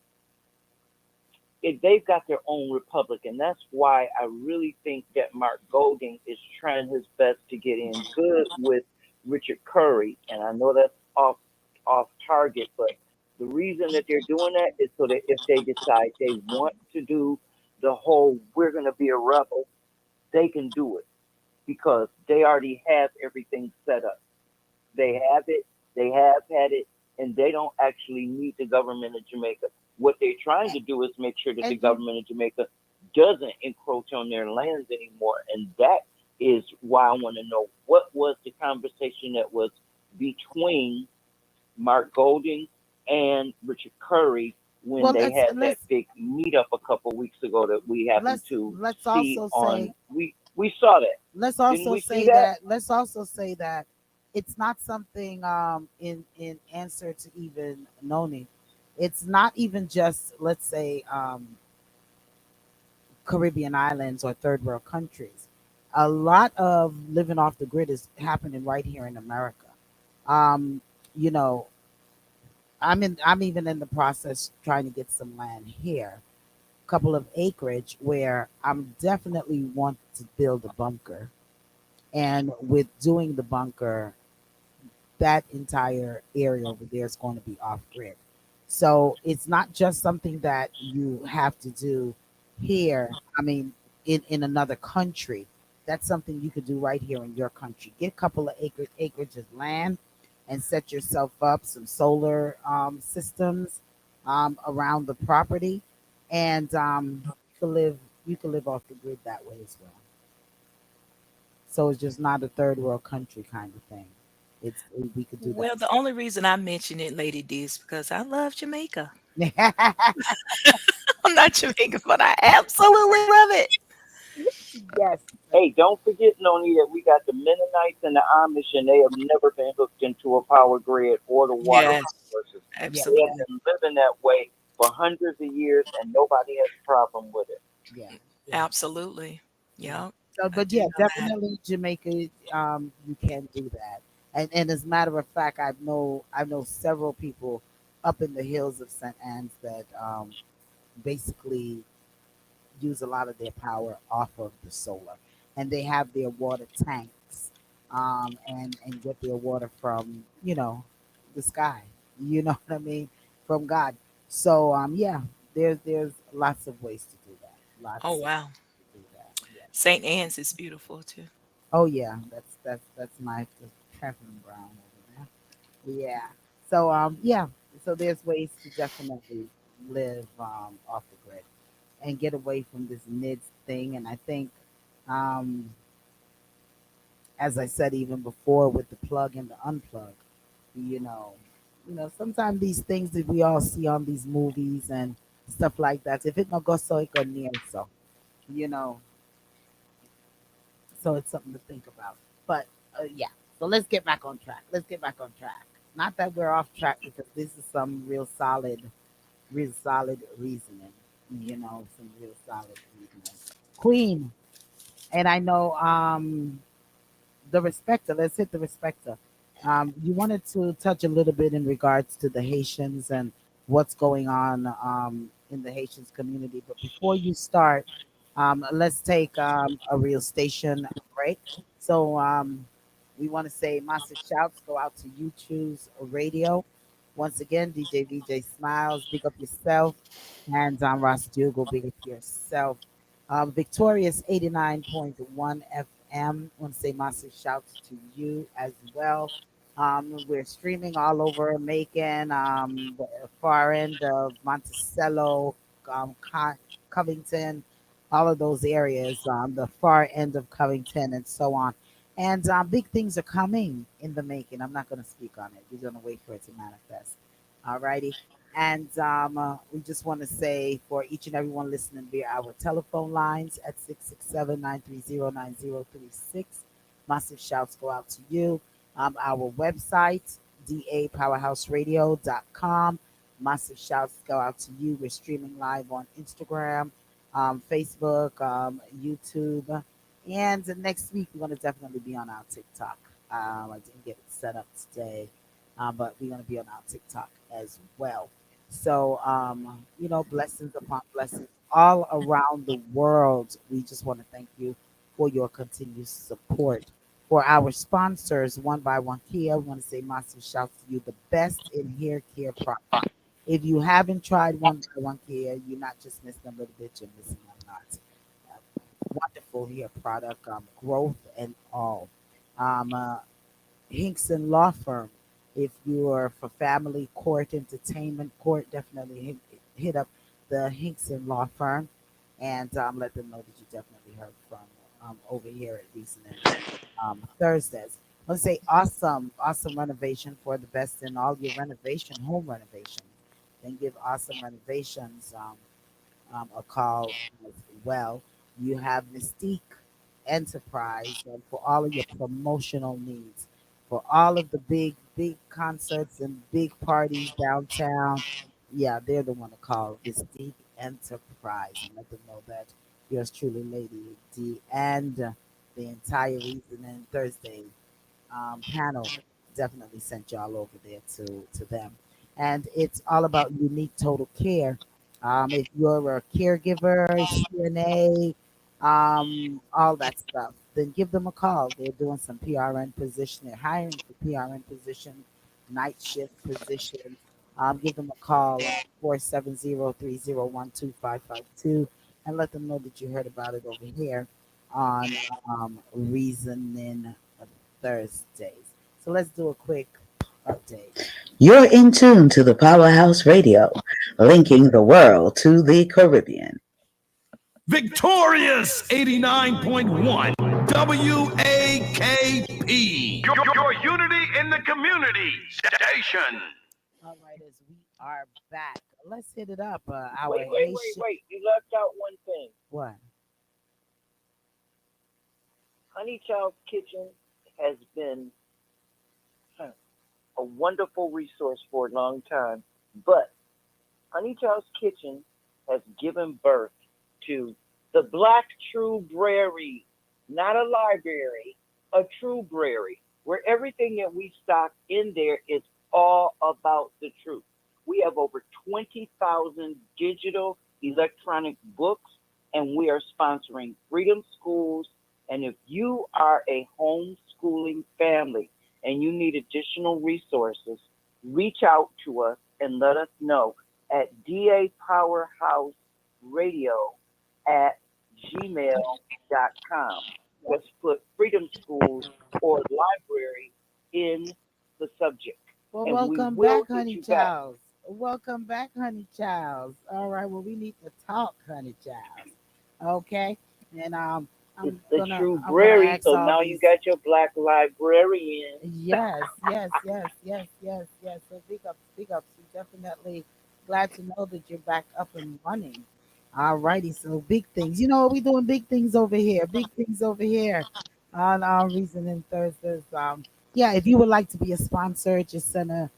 they've got their own republic, and that's why I really think that Mark Golding is trying his best to get in good with Richard Curry, and I know that's off target, but the reason that they're doing that is so that if they decide they want to do the whole "we're going to be a rebel," they can do it, because they already have everything set up. They have it, they have had it, and they don't actually need the government of Jamaica. What they're trying to do is make sure that the and you government of Jamaica doesn't encroach on their lands anymore. And that is why I want to know what was the conversation that was between Mark Golding and Richard Curry when well they let's had that let's big meetup a couple weeks ago that we happened let's to let's see also on say we saw that. Didn't we see that? let's also say that it's not something in answer to even Noni. It's not even just let's say Caribbean islands or third world countries. A lot of living off the grid is happening right here in America. Um, you know, I'm even in the process trying to get some land here, a couple of acreage where I'm definitely want to build a bunker. And with doing the bunker, that entire area over there is going to be off grid. So it's not just something that you have to do here. I mean, in another country. That's something you could do right here in your country. Get a couple of acreage of land and set yourself up some solar systems around the property, and you can live you can live off the grid that way as well. So it's just not a third world country kind of thing. It's we could do that. Well, the only reason I mention it, Lady D, is because I love Jamaica. I'm not Jamaican, but I absolutely love it. Yes, Hey, don't forget, Noni, that we got the Mennonites and the Amish, and they have never been hooked into a power grid or the water Yes, resources. yeah, They have yeah, absolutely. been living that way for hundreds of years, and nobody has a problem with it. yeah, yeah, Absolutely. yeah. Yeah, So, I but do yeah, know that. definitely Jamaica. You can do that, and as a matter of fact, I know several people up in the hills of St. Anne's that basically use a lot of their power off of the solar, and they have their water tanks, and get their water from the sky. You know what I mean? From God. So yeah, there's lots of ways to do that. Oh, Lots of wow. ways to do that. Yeah. St. Anne's is beautiful too. Oh yeah, that's my Catherine Brown over there. Yeah. So yeah. So there's ways to definitely live off the grid and get away from this NIDS thing. And I think um, as I said even before with the plug and the unplug, you know, sometimes these things that we all see on these movies and stuff like that, if it no go so, it go near so, you know, so it's something to think about. But yeah, so let's get back on track. Let's get back on track. Not that we're off track because this is some real solid reasoning. Some real solid reasoning. Queen, and I know the respecter. Let's hit the respecter. You wanted to touch a little bit in regards to the Haitians and what's going on in the Haitians community. But before you start, let's take a real station break. So we want to say massive shouts go out to You Choose Radio. Once again, DJ VJ Smiles, big up yourself. And Ross Dugal, big up yourself. Victorious 89.1 FM. Want to say massive shouts to you as well. We're streaming all over Macon, the far end of Monticello, Covington, all of those areas, the far end of Covington, and so on. And big things are coming in the making. I'm not going to speak on it. We're going to wait for it to manifest. All righty. And we just want to say for each and everyone listening via our telephone lines at 667-930-9036, massive shouts go out to you. Our website, dapowerhouseradio.com, massive shouts go out to you. We're streaming live on Instagram, Facebook, YouTube. And next week, we're going to definitely be on our TikTok. I didn't get it set up today, but we're going to be on our TikTok as well. So, blessings upon blessings all around the world. We just want to thank you for your continued support. For our sponsors, One by One Kia, we want to say massive shouts to you, the best in hair care product. If you haven't tried One by One Kia, you're not just missing a little bit, you're missing a lot. Wonderful hair product, growth and all. Uh, Hinkson Law Firm. If you are for family court, entertainment court, definitely hit up the Hinkson Law Firm and let them know that you definitely heard from over here at Reasoning Thursdays. Let's say awesome renovation for the best in all your home renovations. Then give Awesome Renovations a call as well. You have Mystique Enterprise for all of your promotional needs, for all of the big concerts and big parties downtown. Yeah, they're the one to call Mystique Enterprise and let them know that yours truly, Lady D, and the entire Reason Thursday panel definitely sent y'all over there to them. And it's all about unique total care. If you're a caregiver, CNA, all that stuff, then give them a call. They're doing some PRN position. They're hiring for PRN position, night shift position. Give them a call, 470-301-2552, and let them know that you heard about it over here on Reasoning Thursdays. So let's do a quick update. You're in tune to the Powerhouse Radio, linking the world to the Caribbean. Victorious 89.1 WAKP. Your unity in the community station. All right, as we are back, let's hit it up. Our Wait. Haitian. You left out one thing. What? Honey Child's Kitchen has been a wonderful resource for a long time, but Honey Child's Kitchen has given birth to the Black True Brary, not a library, a true brary, where everything that we stock in there is all about the truth. We have over 20,000 digital electronic books, and we are sponsoring Freedom Schools. And if you are a homeschooling family and you need additional resources, reach out to us and let us know at dapowerhouseradio at gmail.com. Just put Freedom Schools or library in the subject. Well, And we welcome will back, get Honey you back. Childs. Welcome back, Honey Childs. All right, well, we need to talk, Honey Childs. Okay, and I'm gonna Shrewberry. ask So all now you these. got your black librarian. Yes, yes, yes, yes, yes, yes. So big ups, big ups. We definitely glad to know that you're back up and running. All righty, so big things. You know what we doing? Big things over here. Big things over here on our Reasoning Thursdays. Yeah, if you would like to be a sponsor, just send a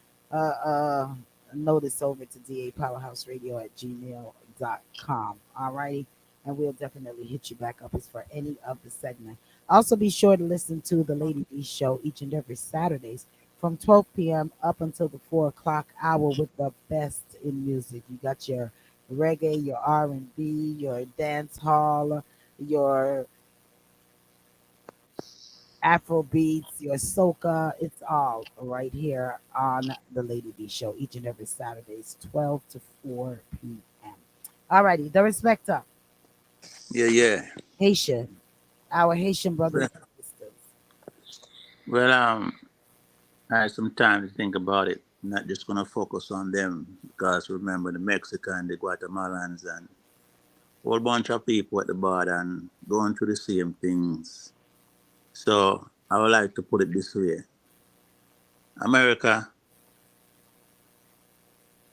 notice over to DA Powerhouse Radio at gmail.com. All righty, and we'll definitely hit you back up as for any of the segment. Also, be sure to listen to the Lady B Show each and every Saturdays from 12 p.m. up until the 4 o'clock hour with the best in music. You got your reggae, your R&B, your dance hall, your Afro beats, your soca. It's all right here on the Lady B Show each and every Saturdays, 12 to 4 p.m. Alrighty, the respecter, Yeah, yeah. Haitian, our Haitian brothers Well, and sisters. well, I had some time to think about it. I'm not just gonna focus on them because remember the Mexican, the Guatemalans, and a whole bunch of people at the border and going through the same things. So I would like to put it this way: America,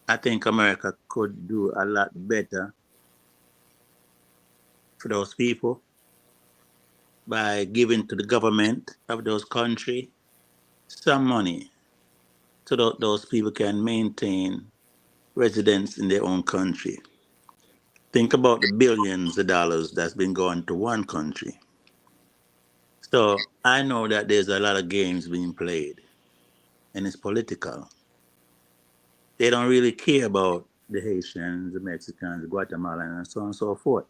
I think America could do a lot better for those people by giving to the government of those country some money so that those people can maintain residence in their own country. Think about the billions of dollars that's been going to one country. So I know that there's a lot of games being played and it's political. They don't really care about the Haitians, the Mexicans, the Guatemalans, and so on and so forth.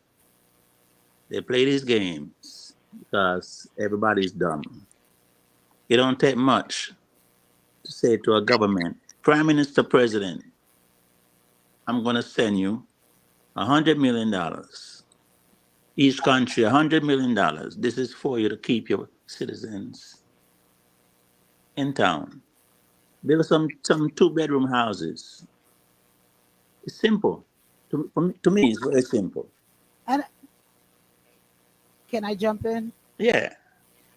They play these games because everybody's dumb. It don't take much to say to a government, Prime Minister, President, I'm going to send you $100 million. Each country, $100 million. This is for you to keep your citizens in town. Build some two-bedroom houses. It's simple. To me, it's very simple. And can I jump in? Yeah,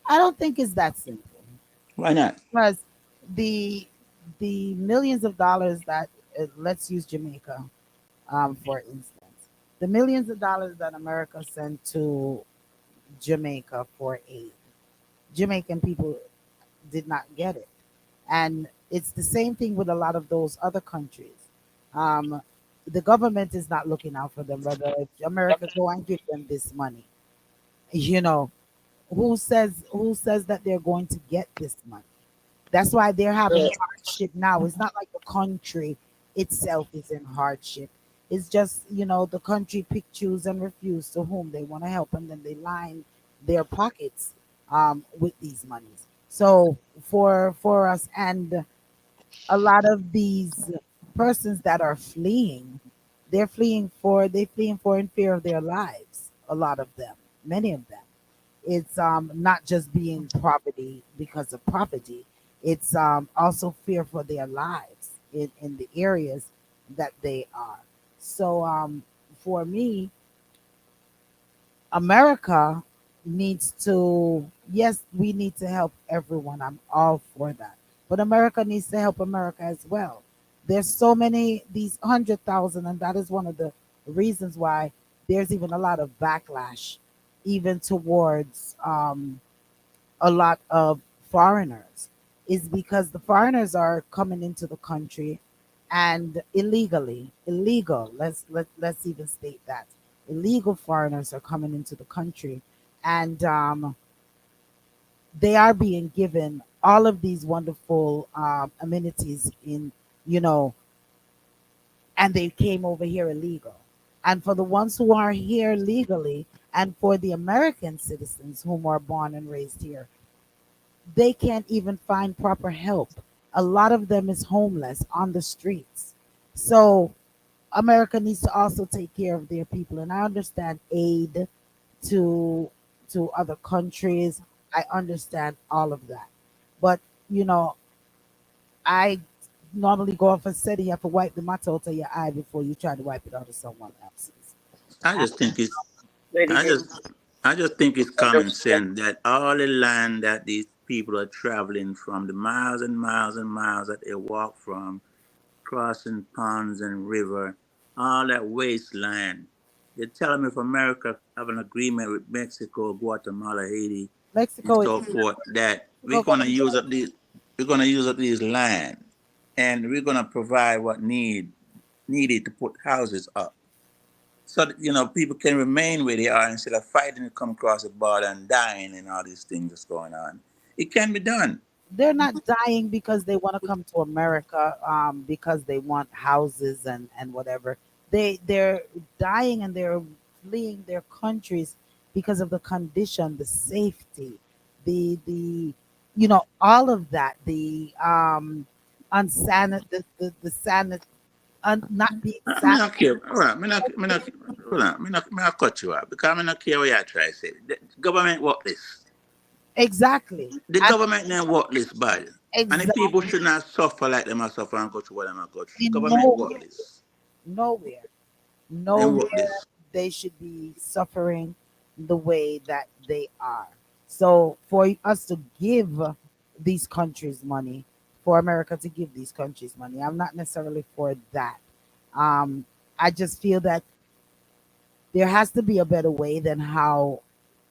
I don't think it's that simple why not? because the the millions of dollars that let's use Jamaica for instance, the millions of dollars that America sent to Jamaica for aid, Jamaican people did not get it, and it's the same thing with a lot of those other countries. Um, the government is not looking out for them. Whether America go and give them this money, you know, who says that they're going to get this money? That's why they're having hardship now. It's not like the country itself is in hardship. It's just, the country pick, choose, and refuse to whom they want to help, and then they line their pockets with these monies. So for us, and a lot of these persons that are fleeing, they're fleeing for in fear of their lives. A lot of them, many of them. It's not just being poverty because of poverty. It's also fear for their lives in the areas that they are. So for me, America needs to, yes, we need to help everyone. I'm all for that. But America needs to help America as well. There's so many, these 100,000, and that is one of the reasons why there's even a lot of backlash, even towards a lot of foreigners, is because the foreigners are coming into the country and illegal. Let's even state that illegal foreigners are coming into the country, and they are being given all of these wonderful amenities you know, and they came over here illegal. And for the ones who are here legally, and for the American citizens whom are born and raised here, they can't even find proper help. A lot of them is homeless on the streets. So America needs to also take care of their people. And I understand aid to other countries. I understand all of that. But you know, I normally go off and said you have to wipe the mouth out of your eye before you try to wipe it out of someone else's. I And just think it's. Say it I again. just. I just think it's And common sense that all the land that these people are traveling from, the miles and miles and miles that they walk from, crossing ponds and river, all that wasteland. They tell them if America have an agreement with Mexico, Guatemala, Haiti, and Mexico is so forth, that Mexico gonna we're gonna use up these land, and we're gonna provide what needed to put houses up, so that, people can remain where they are instead of fighting to come across the border and dying and all these things that's going on. It can be done. they're not dying because they want to come to America, because they want houses and whatever. They're dying and they're fleeing their countries because of the condition, the safety, the all of that, the unsanit the sanit not being Me sanit. not care. All right, me not, hold on. Me not cut you out because me not care what you try to say. The government work this. Exactly. The And government then work this bad. And the people exactly. should not suffer like them are suffer and go through what them are go through. In Government work nowhere, this. nowhere, And work nowhere this. they should be suffering the way that they are. So for us to give these countries money, for America to give these countries money, I'm not necessarily for that. Um, I just feel that there has to be a better way than how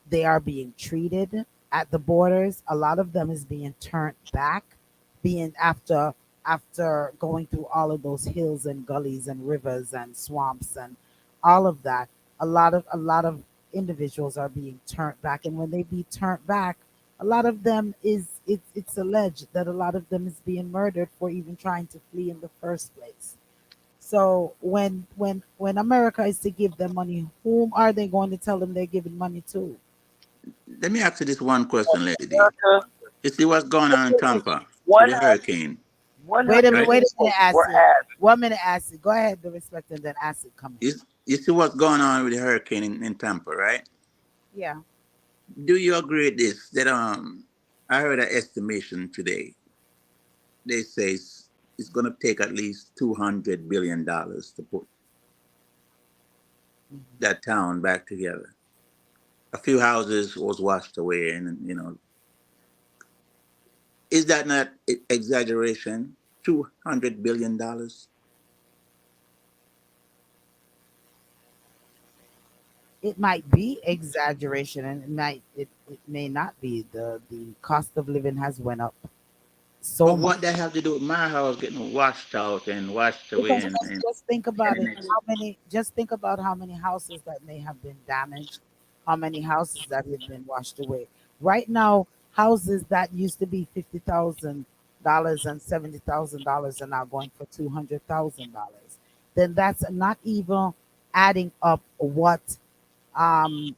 they are being treated at the borders. A lot of them is being turned back, being after going through all of those hills and gullies and rivers and swamps and all of that. A lot of individuals are being turned back, and when they be turned back, a lot of them it's alleged that a lot of them is being murdered for even trying to flee in the first place. So when America is to give them money, whom are they going to tell them they're giving money to? Let me ask you this one question, Lady D. America, You see what's going on in Tampa with one the hurricane, Wait a minute, right? wait a people minute, were Acid. asked. 1 minute, Acid. Go ahead, the respect, and then Acid come in. You see what's going on with the hurricane in Tampa, right? Yeah. Do you agree with this? That I heard an estimation today. They say it's going to take at least $200 billion to put Mhm. that town back together. A few houses was washed away, and is that not exaggeration? $200 billion. It might be exaggeration, and it may not be. The cost of living has went up so But much. what that have to do with my house getting washed out and washed away Because and, just think about and it. Just think about how many houses that may have been damaged, how many houses that have been washed away. Right now, houses that used to be $50,000 and $70,000 are now going for $200,000. Then that's not even adding up what um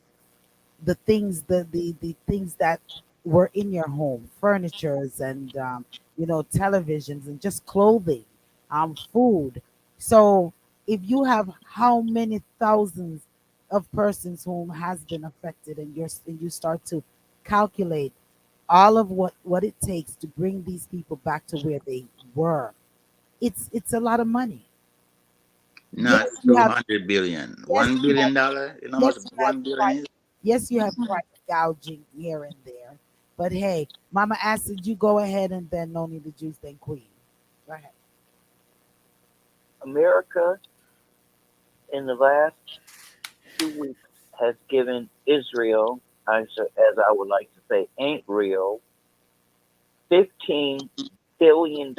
the things that were in your home, furnitures and televisions and just clothing, food. So if you have how many thousands of persons whom has been affected, and you start to calculate all of what it takes to bring these people back to where they were, it's a lot of money. Yes, not you have 200 billion. yes $1 you have billion? You know how much yes you have 1 billion is? Yes, you have price gouging here and there. But hey, Mama Acid, you go ahead, and then Noni the Juice, then Queen. Go ahead. America in the last 2 weeks has given Israel, as I would like to say, ain't real, $15 billion,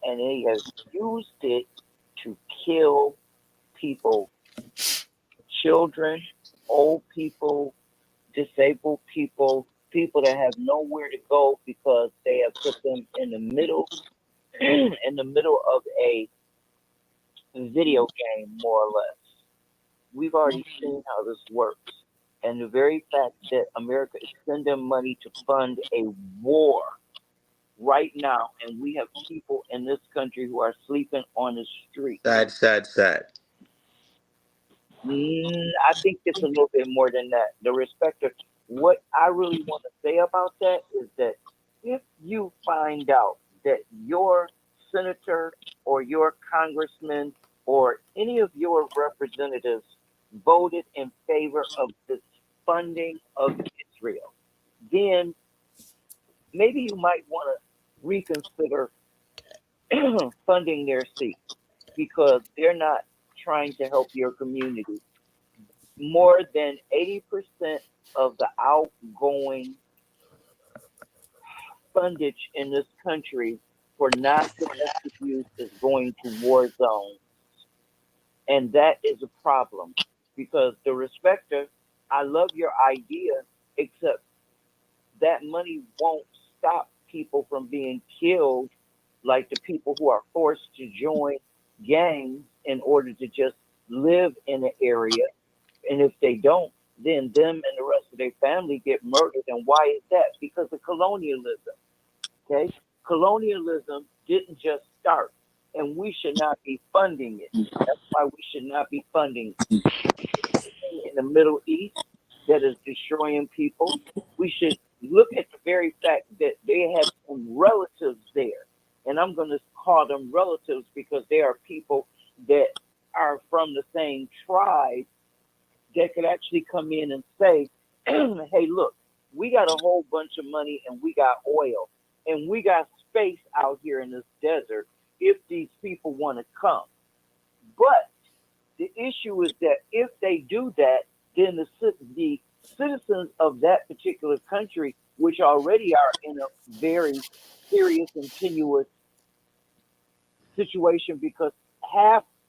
and they have used it to kill people, children, old people, disabled people, people that have nowhere to go because they have put them in the middle in the middle of a video game, more or less. We've already seen how this works. And the very fact that America is sending money to fund a war right now, and we have people in this country who are sleeping on the street. Sad, sad, sad. I think it's a little bit more than that. The respecter, what I really want to say about that is that if you find out that your senator or your congressman or any of your representatives voted in favor of this funding of Israel, then maybe you might want to reconsider funding their seats because they're not trying to help your community. More than 80% of the outgoing fundage in this country for non-domestic use is going to war zones. And that is a problem because the respecter, I love your idea, except that money won't stop people from being killed like the people who are forced to join gangs in order to just live in the area. And if they don't, then them and the rest of their family get murdered. And why is that? Because of colonialism. Okay? Colonialism didn't just start, and we should not be funding it. That's why we should not be funding in the Middle East that is destroying people. We should look at the very fact that they have some relatives there. And I'm going to call them relatives because they are people that are from the same tribe that could actually come in and say, hey, look, we got a whole bunch of money and we got oil and we got space out here in this desert if these people want to come. But the issue is that if they do that, then the citizens of that particular country, which already are in a very serious and tenuous situation because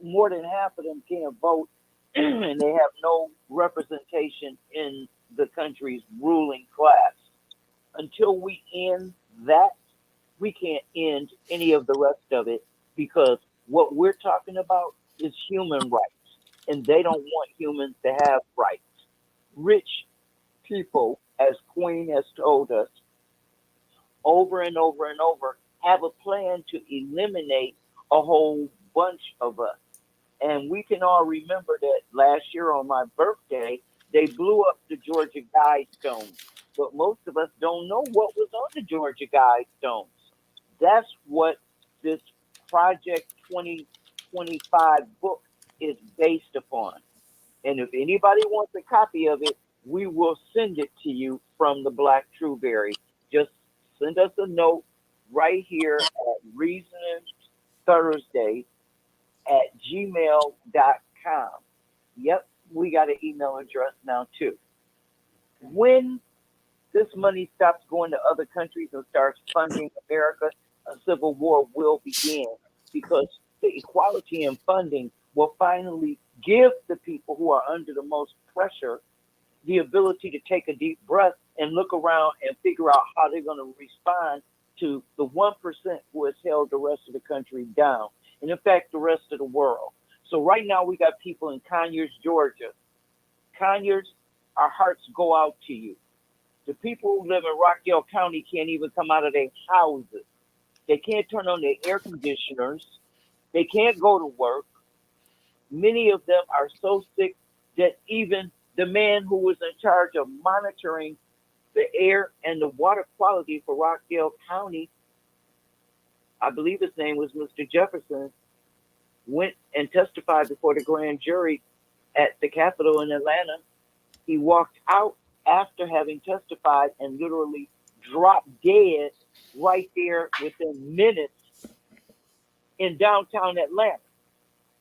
more than half of them can't vote and they have no representation in the country's ruling class. Until we end that, we can't end any of the rest of it because what we're talking about is human rights, and they don't want humans to have rights. Rich people, as Queen has told us over and over and over, have a plan to eliminate a whole bunch of us. And we can all remember that last year on my birthday, they blew up the Georgia Guidestones. But most of us don't know what was on the Georgia Guidestones. That's what this Project 2025 book is based upon. And if anybody wants a copy of it, we will send it to you from the Black Trueberry. Just send us a note right here at Reasoning Thursday at gmail.com. Yep, we got an email address now too. When this money stops going to other countries and starts funding America, a civil war will begin because the equality in funding will finally give the people who are under the most pressure the ability to take a deep breath and look around and figure out how they're going to respond to the 1% who has held the rest of the country down, and in fact, the rest of the world. So right now we got people in Conyers, Georgia. Conyers, our hearts go out to you. The people who live in Rockdale County can't even come out of their houses. They can't turn on their air conditioners. They can't go to work. Many of them are so sick that even the man who was in charge of monitoring the air and the water quality for Rockdale County, I believe his name was Mr. Jefferson, went and testified before the grand jury at the Capitol in Atlanta. He walked out after having testified and literally dropped dead right there within minutes in downtown Atlanta,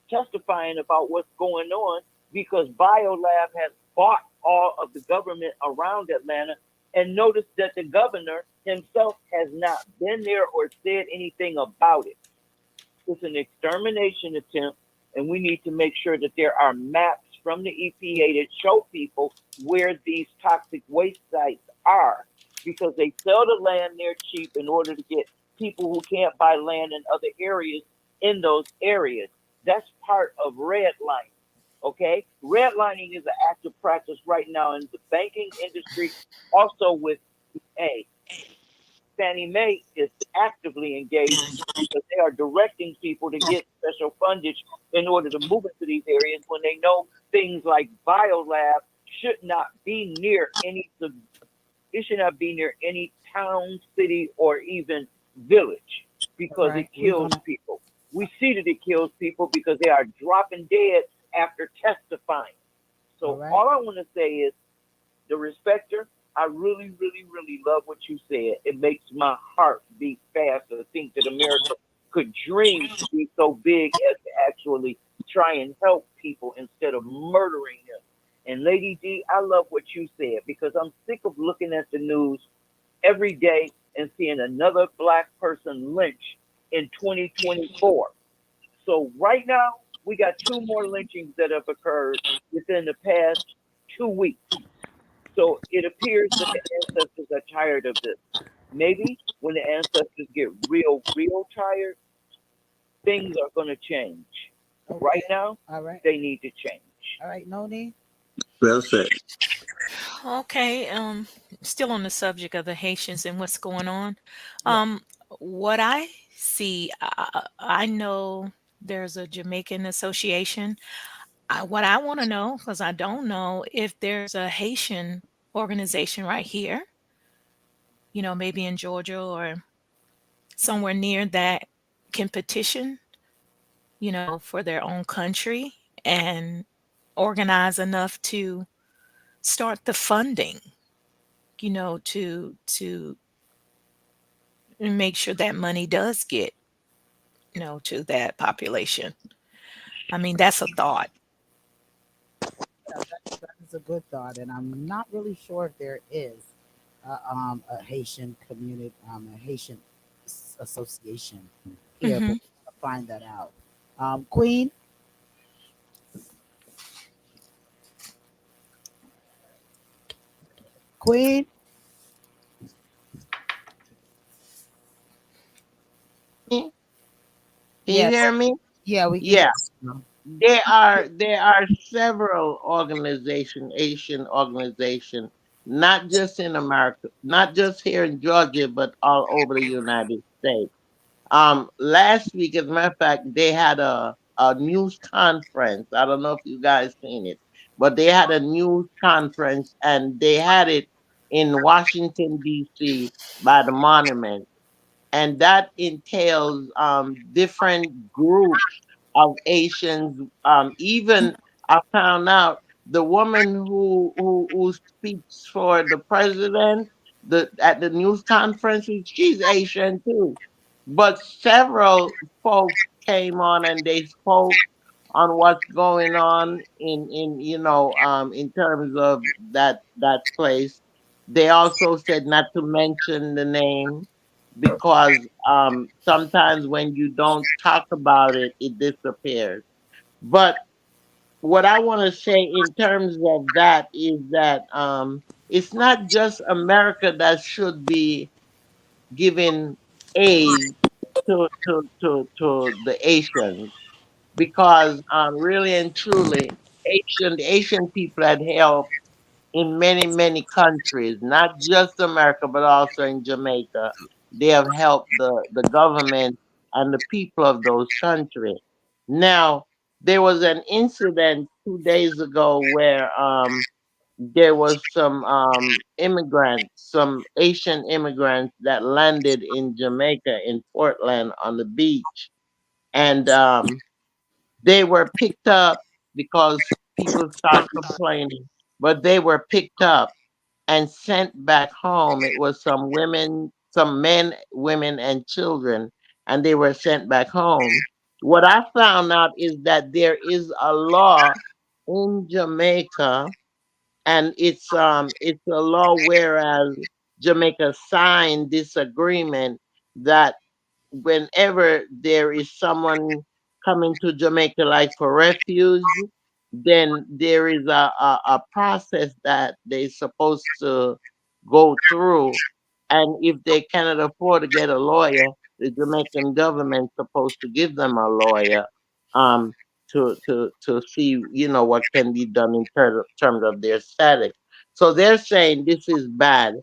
testifying about what's going on because BioLab has bought all of the government around Atlanta, and notice that the governor himself has not been there or said anything about it. It's an extermination attempt, and we need to make sure that there are maps from the EPA that show people where these toxic waste sites are because they sell the land there cheap in order to get people who can't buy land in other areas in those areas. That's part of redlining. Okay, redlining is an active practice right now in the banking industry, also with A. Fannie Mae is actively engaged because they are directing people to get special fundage in order to move into these areas when they know things like BioLab should not be near it should not be near any town, city, or even village because Right. it kills people. We see that it kills people because they are dropping dead after testifying. All So right. all I want to say is the respecter. I really, really, really love what you said. It makes my heart beat fast to think that America could dream to be so big as to actually try and help people instead of murdering them. And Lady D, I love what you said because I'm sick of looking at the news every day and seeing another black person lynched in 2024. So right now, we got two more lynchings that have occurred within the past 2 weeks. So it appears that the ancestors are tired of this. Maybe when the ancestors get real, real tired, things are going to change. Right Okay. now, All right. they need to change. All right. Noni. Well said. Okay, still on the subject of the Haitians and what's going on. Yeah. What I see, I know there's a Jamaican association. What I want to know, because I don't know, if there's a Haitian organization right here, maybe in Georgia or somewhere near that can petition, for their own country and organize enough to start the funding, to make sure that money does get, to that population. I mean, that's a thought. Yeah, that is a good thought, and I'm not really sure if there is a Haitian community, a Haitian association here, but Hmm. we'll find that out. Queen, Queen, Can you yes, hear me? yeah, we can hear Yeah. you. There are several organization, Asian organization, not just in America, not just here in Georgia, but all over the United States. Last week, as a matter of fact, they had a news conference. I don't know if you guys seen it, but they had a news conference and they had it in Washington D.C. by the monument, and that entails different groups of Asians. Even I found out the woman who speaks for the president at the news conference, she's Asian too. But several folks came on and they spoke on what's going on in terms of that place. They also said not to mention the name because sometimes when you don't talk about it, it disappears. But what I want to say in terms of that is that it's not just America that should be giving aid to the Asians, because really and truly, the Asian people had help in many, many countries, not just America, but also in Jamaica. They have helped the government and the people of those countries. Now, there was an incident 2 days ago where there was some immigrants, some Asian immigrants that landed in Jamaica in Portland on the beach, and they were picked up because people started complaining, but they were picked up and sent back home. It was some women, some men, women, and children, and they were sent back home. What I found out is that there is a law in Jamaica, and it's a law whereas Jamaica signed this agreement that whenever there is someone coming to Jamaica like for refuge, then there is a process that they're supposed to go through. And if they cannot afford to get a lawyer, the Jamaican government supposed to give them a lawyer um, to see, what can be done in terms of their status. So they're saying this is bad.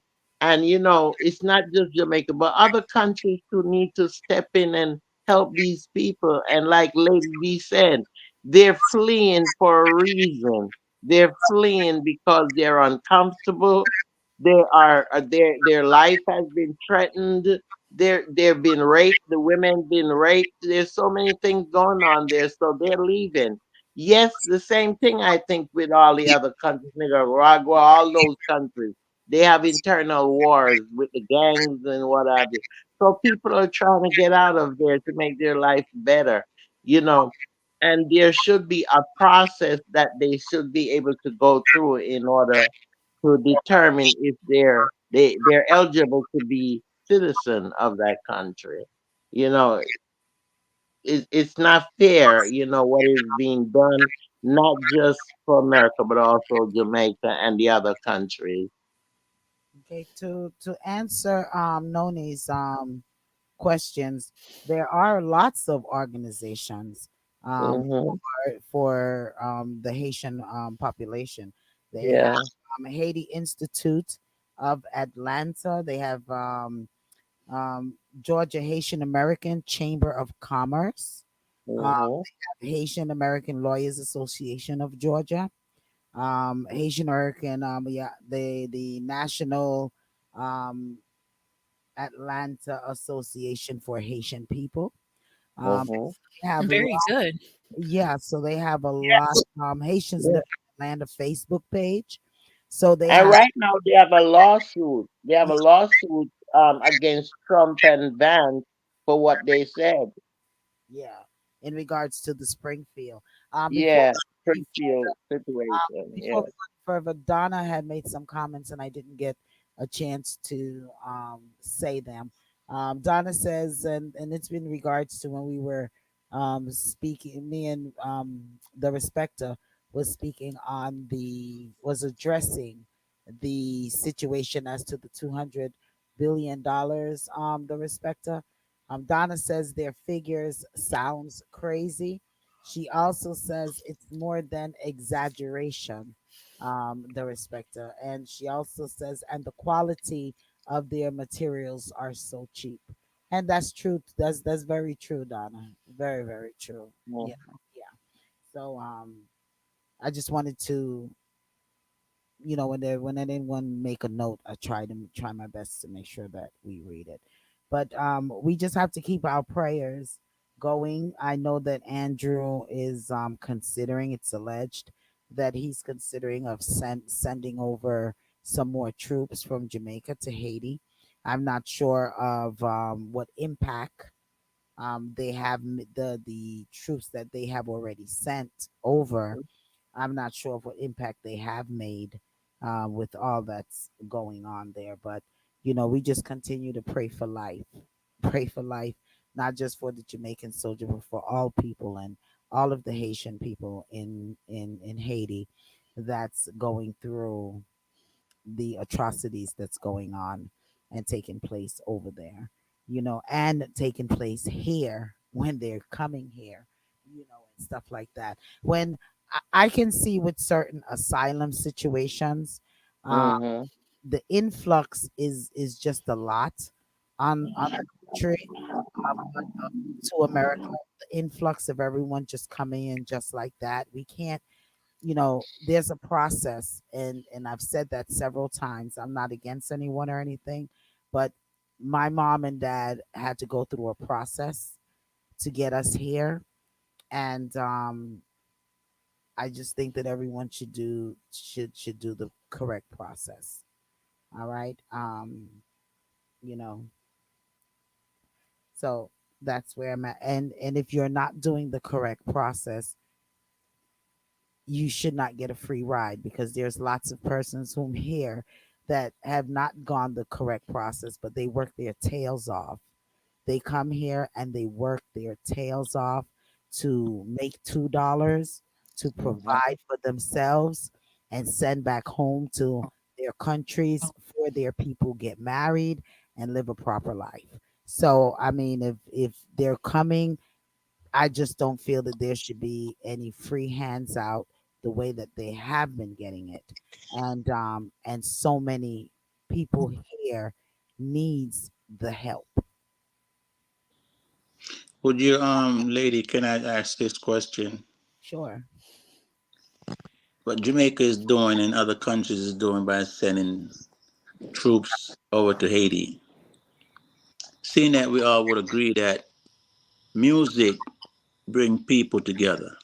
And it's not just Jamaica, but other countries who need to step in and help these people. And like Lady B said, they're fleeing for a reason. They're fleeing because they're uncomfortable. Their life has been threatened. They've been raped. The women been raped. There's so many things going on there, so they're leaving. Yes, the same thing I think with all the other countries, Nicaragua, all those countries. They have internal wars with the gangs and what have you. So people are trying to get out of there to make their life better, you know. And there should be a process that they should be able to go through in order to determine if they're eligible to be citizen of that country. You know, it's not fair, what is being done, not just for America, but also Jamaica and the other countries. Okay, to answer Noni's questions, there are lots of organizations Hmm. for the Haitian population. They have Yeah. Haiti Institute of Atlanta. They have Georgia Haitian American Chamber of Commerce. Hmm. Haitian American Lawyers Association of Georgia. Haitian American, yeah, the National um, Atlanta Association for Haitian People. Hmm. They have Very good. yeah, so they have a lot. Haitians Yeah. live in Atlanta Facebook page, so they And have right now they have a lawsuit. They have a lawsuit against Trump and Vance for what they said. yeah. In regards to the Springfield, before Yeah, we Springfield situation. before Yeah. we went further, Donna had made some comments and I didn't get a chance to say them. Donna says, and it's in regards to when we were speaking, me and the Respecta was speaking on was addressing the situation as to the $200 billion, the Respecta. Donna says their figures sounds crazy. She also says it's more than exaggeration, the Respecter. And she also says, and the quality of their materials are so cheap. And that's true. That's very true, Donna. Very, very true. Yeah. Yeah. So I just wanted to, when anyone make a note, I try my best to make sure that we read it. But we just have to keep our prayers going. I know that Andrew is considering, it's alleged that he's considering of sending over some more troops from Jamaica to Haiti. I'm not sure of what impact they have, the troops that they have already sent over. I'm not sure of what impact they have made with all that's going on there. But, we just continue to pray for life. Pray for life, not just for the Jamaican soldier, but for all people and all of the Haitian people in Haiti that's going through the atrocities that's going on and taking place over there, and taking place here when they're coming here, and stuff like that. When I can see with certain asylum situations, uh, Mm-hmm. the influx is just a lot on the country, to America. The influx of everyone just coming in just like that. We can't, there's a process, and I've said that several times. I'm not against anyone or anything, but my mom and dad had to go through a process to get us here, and I just think that everyone should do the correct process. All right. You know, so that's where I'm at. And if you're not doing the correct process, you should not get a free ride, because there's lots of persons whom here that have not gone the correct process, but they work their tails off. They come here and they work their tails off to make $2 to Hmm. provide for themselves and send back home to their countries for their people, get married and live a proper life. So I mean, if they're coming, I just don't feel that there should be any free hands out the way that they have been getting it. And so many people here needs the help. Would you, lady, can I ask this question? Sure. What Jamaica is doing and other countries is doing by sending troops over to Haiti, seeing that we all would agree that music bring people together.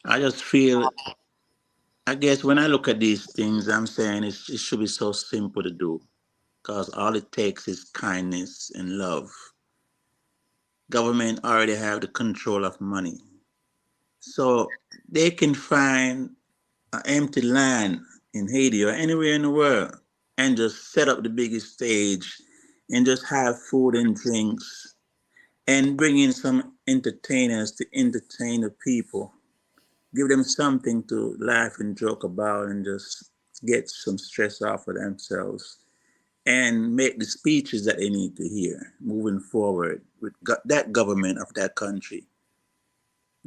I just feel, I guess when I look at these things, I'm saying it should be so simple to do because all it takes is kindness and love. Government already have the control of money. So they can find an empty land in Haiti or anywhere in the world and just set up the biggest stage and just have food and drinks and bring in some entertainers to entertain the people. Give them something to laugh and joke about and just get some stress off of themselves and make the speeches that they need to hear moving forward with that government of that country.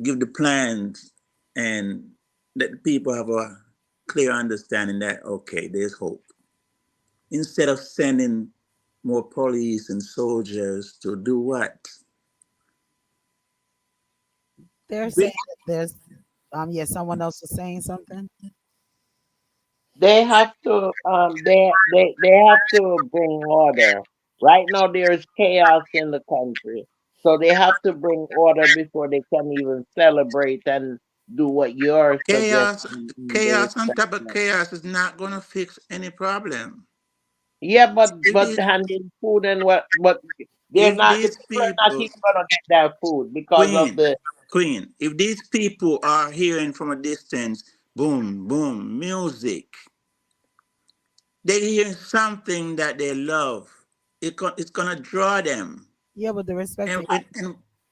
Give the plans and let the people have a clear understanding that, okay, there's hope. Instead of sending more police and soldiers to do what? They're saying that there's yeah, someone else was saying something. They have to they have to bring order. Right now there's chaos in the country. So they have to bring order before they can even celebrate and do what you're Chaos, suggesting in the chaos on top of respect. chaos is not going to fix any problem. Yeah, If but these, handling food and what but they're if not the these people are not people, even gonna get their food because of Queen, the Queen, if these people are hearing from a distance, boom, boom, music, they hear something that they love. It's gonna draw them. Yeah, but the respect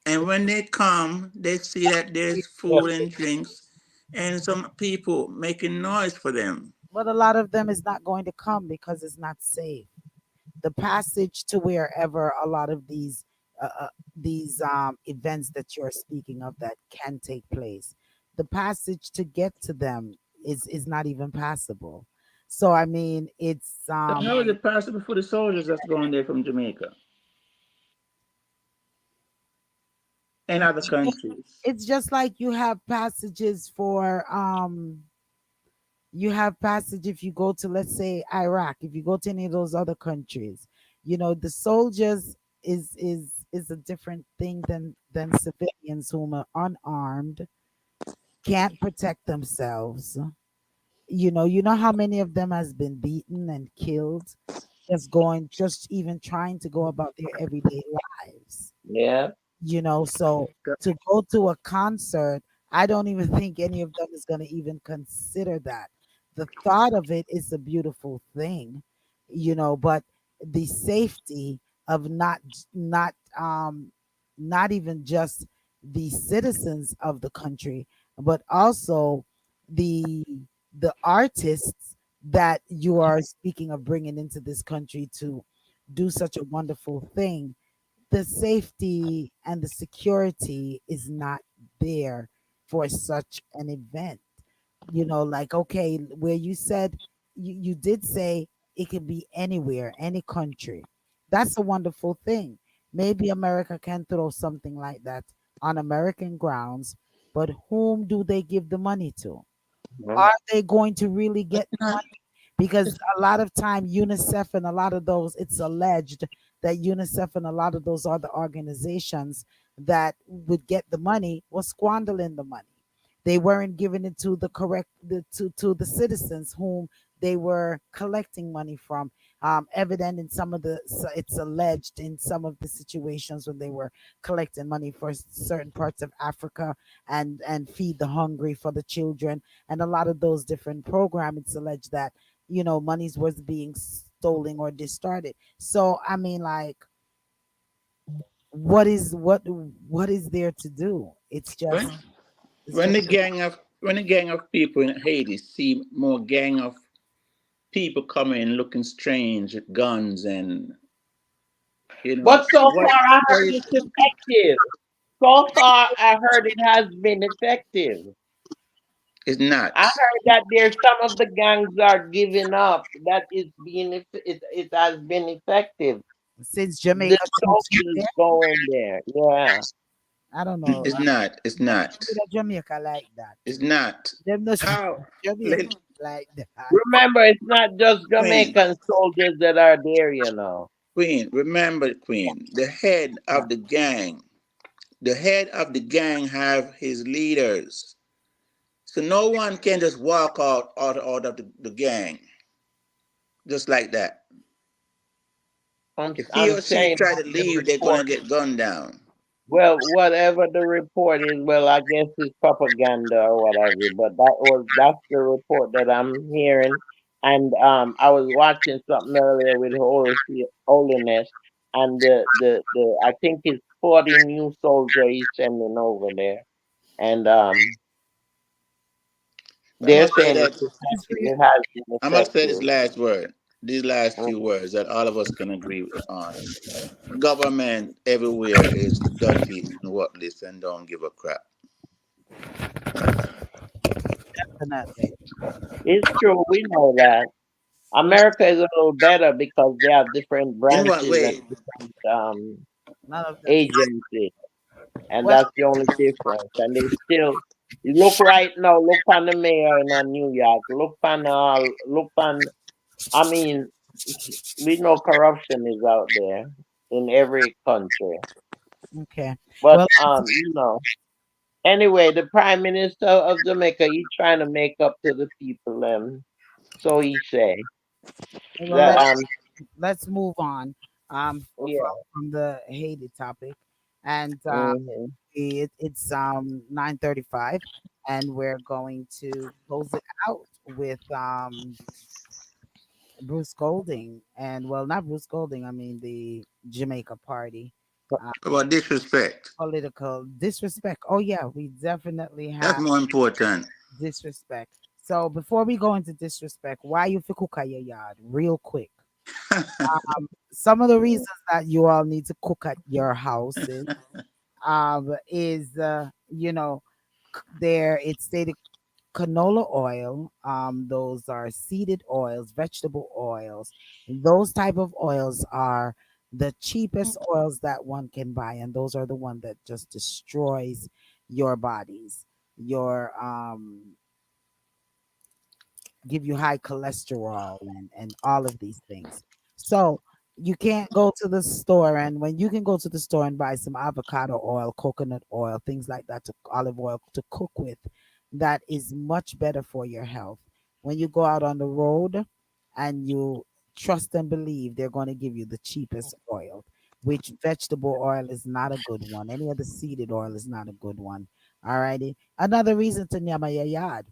And when they come, they see that there's food and drinks, and some people making noise for them. but a lot of them is not going to come because it's not safe. The passage to wherever a lot of these events that you're speaking of that can take place, the passage to get to them is not even passable. So I mean, So how is it possible for the soldiers that's going there from Jamaica and other countries? it's just like you have passages for you have passage if you go to, let's say, Iraq, if you go to any of those other countries, the soldiers is a different thing than civilians whom are unarmed, can't protect themselves. You know how many of them has been beaten and killed, just even trying to go about their everyday lives. yeah. So to go to a concert, I don't even think any of them is going to even consider that. The thought of it is a beautiful thing, but the safety of not even just the citizens of the country, but also the the artists that you are speaking of bringing into this country to do such a wonderful thing. The safety and the security is not there for such an event. Like, okay, where you said, you did say it can be anywhere, any country. That's a wonderful thing. Maybe America can throw something like that on American grounds, but whom do they give the money to? Mhm. Are they going to really get the Not, money? Because a lot of time UNICEF and a lot of those, it's alleged that UNICEF and a lot of those other organizations that would get the money was squandering the money. They weren't giving it to the correct to the citizens whom they were collecting money from. Evident in some of it's alleged in some of the situations when they were collecting money for certain parts of Africa and feed the hungry for the children and a lot of those different programs. It's alleged that monies was being stolen or distorted. So I mean, like, what is there to do? It's just when it's just when the gang of people in Haiti see more gang of people coming looking strange with guns and But so what far I what heard is it's effective. So far I heard it has been effective. is not. I heard that there's some of the gangs are giving up. That is being it has been effective. since The Jamaica troops went soldiers there. going there. Yeah. I don't know. It's not. It's Them not not. shoot at Jamaica like that. It's not. Them not shoot How at Jamaica let like that. Remember, it's not just Queen, Jamaican soldiers that are there, you know. Queen, remember Queen, Yeah. the head of the gang have his leaders. So no one can just walk out of the gang just like that. If he I'm or she saying try what to the leave, they're report. gonna get gunned down. Well, whatever the report is, well, I guess it's propaganda or whatever. But that's the report that I'm hearing. And I was watching something earlier with Holiness, and the I think it's 40 new soldiers he's sending over there, and But I they're must say saying that it has been I must say this effective. last word, these last Mm. few words that all of us can agree on. Government everywhere is dirty and worthless and don't give a crap. Definitely. It's true, we know that. It's America is a little better because they have different In what branches and way? different none of this. agencies, and Well, that's the only difference. And they still look right now. Look on the mayor in New York. Look on. I mean, we know corruption is out there in every country. okay. But Well, anyway, the Prime Minister of Jamaica, he trying to make up to the people. So he say well, that let's move on. yeah. From the Haiti topic, and Hmm. it's 9:35, and we're going to close it out with Bruce Golding, and well, not Bruce Golding. I mean the Jamaica Party, uh, About disrespect. political disrespect. Oh yeah, we definitely That's have more important. disrespect. So before we go into disrespect, why you fi cook at your yard? Real quick. Some of the reasons that you all need to cook at your houses is there it's stated canola oil, those are seeded oils, vegetable oils. Those type of oils are the cheapest oils that one can buy, and those are the one that just destroys your bodies, your give you high cholesterol and all of these things. So you can't go to the store, and when you can go to the store and buy some avocado oil, coconut oil, things like that, to olive oil to cook with, that is much better for your health. When you go out on the road and you trust and believe they're going to give you the cheapest oil, which vegetable oil is not a good one. Any other seeded oil is not a good one. All righty. Another reason to nyama your yard.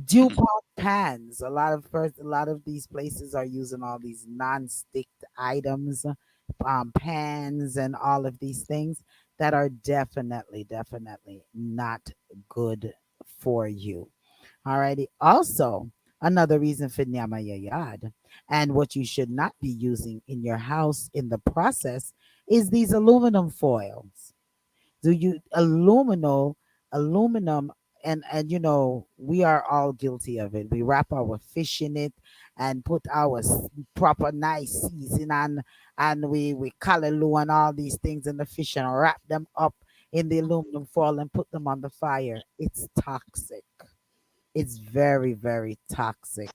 DuPont pans. A lot of these places are using all these non-stick items, pans, and all of these things that are definitely not good for you. Alrighty. Also, another reason for nyama yayad and what you should not be using in your house in the process is these aluminum foils. Do you aluminum, and we are all guilty of it. We wrap our fish in it and put our proper nice season on, and we callaloo and all these things in the fish and wrap them up in the aluminum foil and put them on the fire. It's toxic. It's very toxic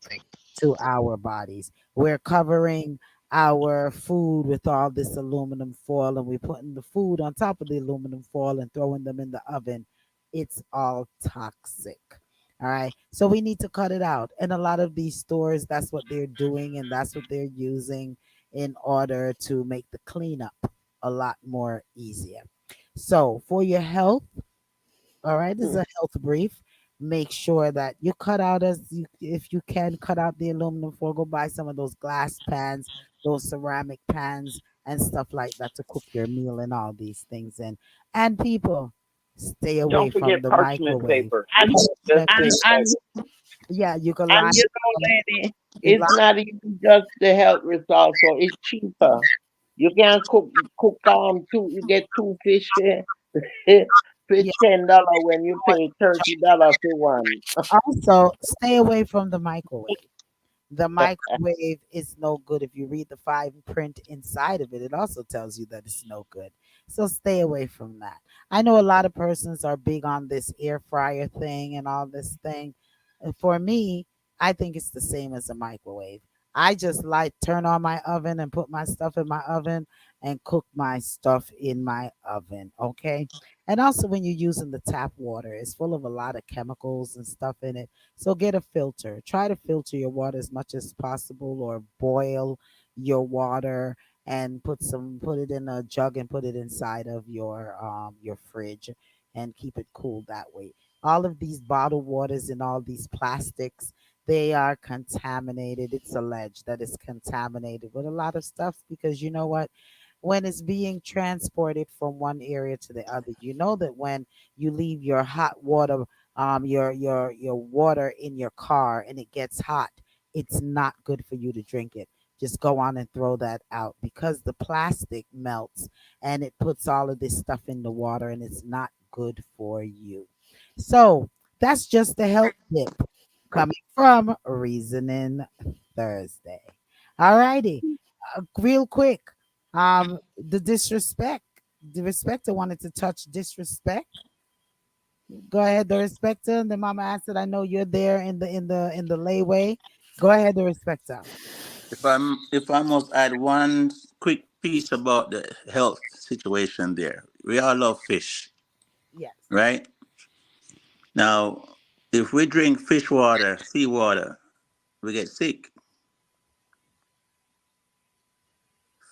to our bodies. We're covering our food with all this aluminum foil, and we're putting the food on top of the aluminum foil and throwing them in the oven. It's all toxic. All right. So we need to cut it out. And a lot of these stores, that's what they're doing, and that's what they're using in order to make the cleanup a lot more easier. So for your health, all right, this is a health brief. Make sure that you cut out, if you can, cut out the aluminum foil. Go buy some of those glass pans, those ceramic pans, and stuff like that to cook your meal and all these things in. And people, stay away Don't from forget the parchment microwave. paper. And Just Parchment and paper. think and Yeah, you can and line you know, lady, it. it's not even just the health result, so it's cheaper. You can cook two. You get two fish for Yeah. $10 when you pay $30 for one. Also, stay away from the microwave. The microwave is no good. If you read the fine print inside of it, it also tells you that it's no good. So stay away from that. I know a lot of persons are big on this air fryer thing and all this thing. For me, I think it's the same as a microwave. I just like turn on my oven and put my stuff in my oven and cook my stuff in my oven. Okay. And also, when you're using the tap water, it's full of a lot of chemicals and stuff in it. So get a filter. Try to filter your water as much as possible, or boil your water and put it in a jug and put it inside of your fridge and keep it cool that way. All of these bottled waters and all these plastics, they are contaminated. It's alleged that it's contaminated with a lot of stuff, because you know what? When it's being transported from one area to the other, you know that when you leave your hot water, your water in your car and it gets hot, it's not good for you to drink it. Just go on and throw that out, because the plastic melts and it puts all of this stuff in the water, and it's not good for you. So that's just a health tip coming from Reasoning Thursday. All righty. Real quick. The disrespect. The respecter wanted to touch disrespect. Go ahead, the respecter. And the mama answered, I know you're there in the layaway. Go ahead, the respecter. If I must add one quick piece about the health situation there, we all love fish, Yes. right? Now, if we drink fish water, seawater, we get sick.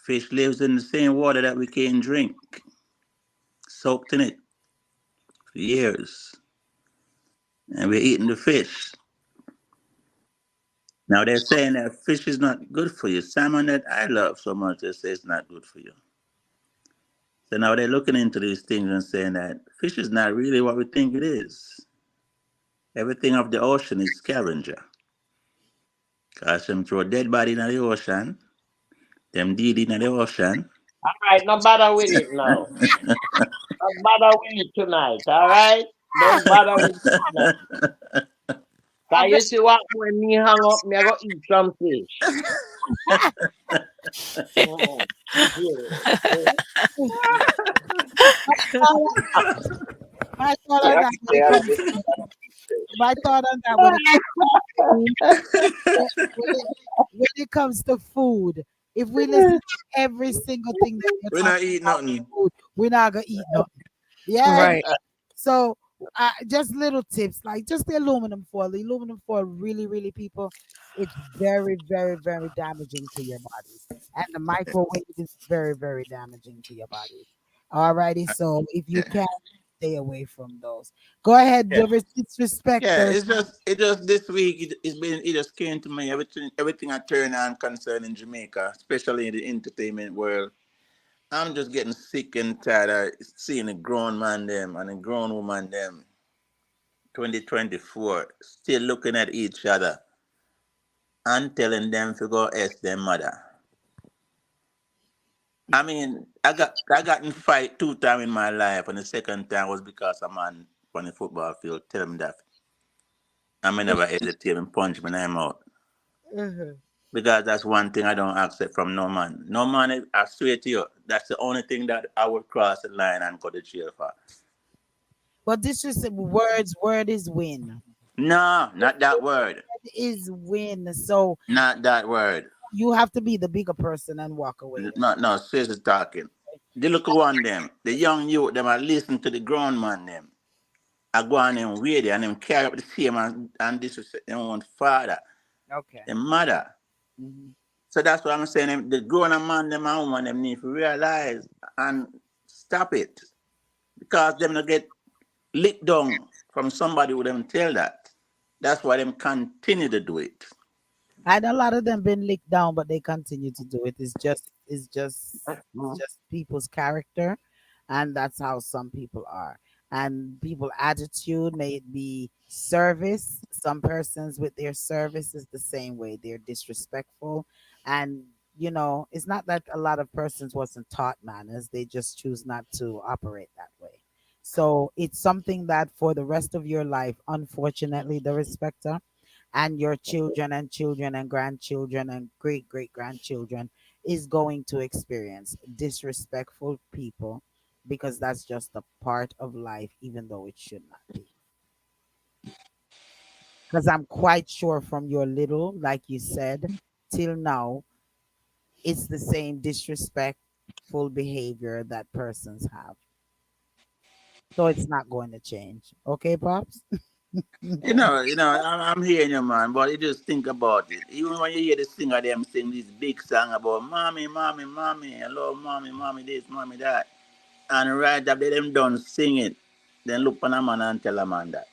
Fish lives in the same water that we can drink, soaked in it for years, and we're eating the fish. Now they're saying that fish is not good for you. Salmon that I love so much, they say it's not good for you. So now they're looking into these things and saying that fish is not really what we think it is. Everything of the ocean is scavenger. Cause them throw dead body in the ocean, them deed in the ocean. All right, no bother with it now. Don't bother with it tonight, all right? Don't bother with it tonight. I Cause bet. you see what, when me hang up, me I go eat some fish. Mm. Yeah. My thought Yeah, on I that can when say it I comes just to my thought on that when it comes to food, when it comes to food, if we listen to every single thing that you're We not talking eat about nothing. food, we're not gonna eat nothing. Yeah. Right. So just little tips, like just the aluminum foil. The aluminum foil, really, really, people, it's very, very, very damaging to your bodies, and the microwave is very, very damaging to your bodies. Alrighty, so if you Yeah, can, stay away from those. Go ahead, yeah, the disrespect. yeah. It's just this week. It just came to me. Everything I turn on concerning Jamaica, especially in the entertainment world. I'm just getting sick and tired of seeing a grown man them and a grown woman them 2024 still looking at each other and telling them to go ask their mother. I mean, I got in fight 2 times in my life, and the second time was because a man on the football field tell him that. I may never hesitate and punch my name out. Mhm. Because that's one thing I don't accept from no man. No man, I swear to you, that's the only thing that I would cross the line and go to jail for. But this is words. Word is win. No, not that word. Word is win. So Not that word. you have to be the bigger person and walk away. No, no, seriously talking. The little one them, the young youth them are listen to the grown man them. I go on them way there and them carry up the same and disrespect their own father, Okay. their mother. Mhm. So that's what I'm saying. The grown man them and woman them need to realize and stop it. Because them not get licked down from somebody who them tell that. That's why them continue to do it. And a lot of them been licked down, but they continue to do it. It's just people's character, and that's how some people are. And people attitude, may it be service. Some persons with their service is the same way. They're disrespectful. And it's not that a lot of persons wasn't taught manners. They just choose not to operate that way. So it's something that for the rest of your life, unfortunately, the respecter and your children and children and grandchildren and great great grandchildren is going to experience disrespectful people, because that's just a part of life, even though it should not be. Because I'm quite sure from your little, like you said, till now, it's the same disrespect full behavior that persons have. So it's not going to change. Okay, Pops? I'm hearing you, man, but you just think about it. Even when you hear the singer them sing this big song about mommy, mommy, mommy, hello, mommy, mommy, this, mommy, that, and right after them done sing it, then look on a man and tell a man that.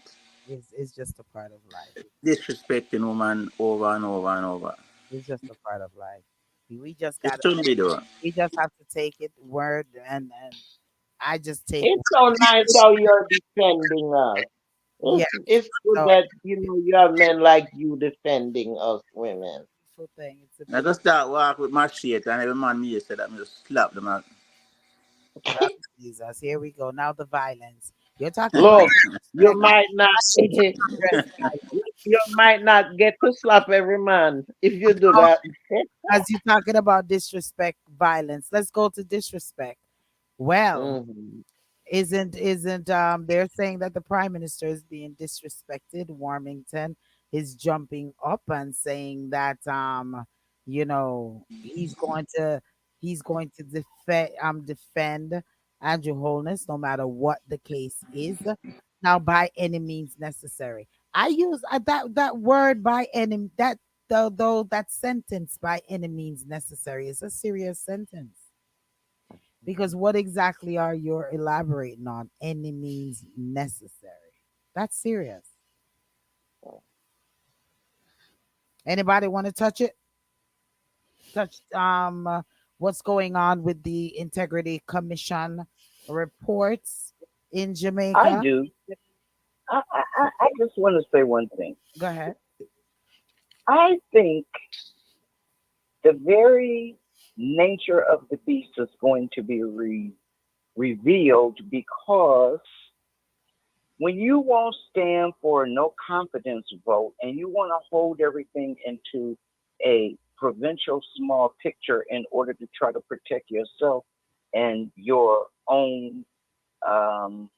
It's just a part of life. Disrespecting woman over and over and over. It's just a part of life. We just It gotta shouldn't be though. we just have to take it word, and I just take It's so nice how you're defending us. yeah, It's good so that you have men like you defending us women. beautiful thing. It's a I beautiful just start walk with my shit and every man me said that I just slap them out. God, Jesus. Here we go. Now the violence. You're talking about Look, you disrespect, might not you might not get to slap every man if you do that. as you're talking about disrespect, violence. Let's go to disrespect. Well, Mhm. isn't they're saying that the prime minister is being disrespected. Warmington is jumping up and saying that he's going to defend Andrew Holness no matter what the case is, now by any means necessary. I use that word by any that though that sentence by any means necessary is a serious sentence. Because what exactly are you elaborating on? Any means necessary. That's serious. Anybody want to touch it? Touch what's going on with the Integrity Commission reports in I Jamaica? do. I just want to say one thing. Go ahead. I think the very nature of the beast is going to be revealed because when you won't stand for a no confidence vote and you want to hold everything into a provincial small picture in order to try to protect yourself and your own um,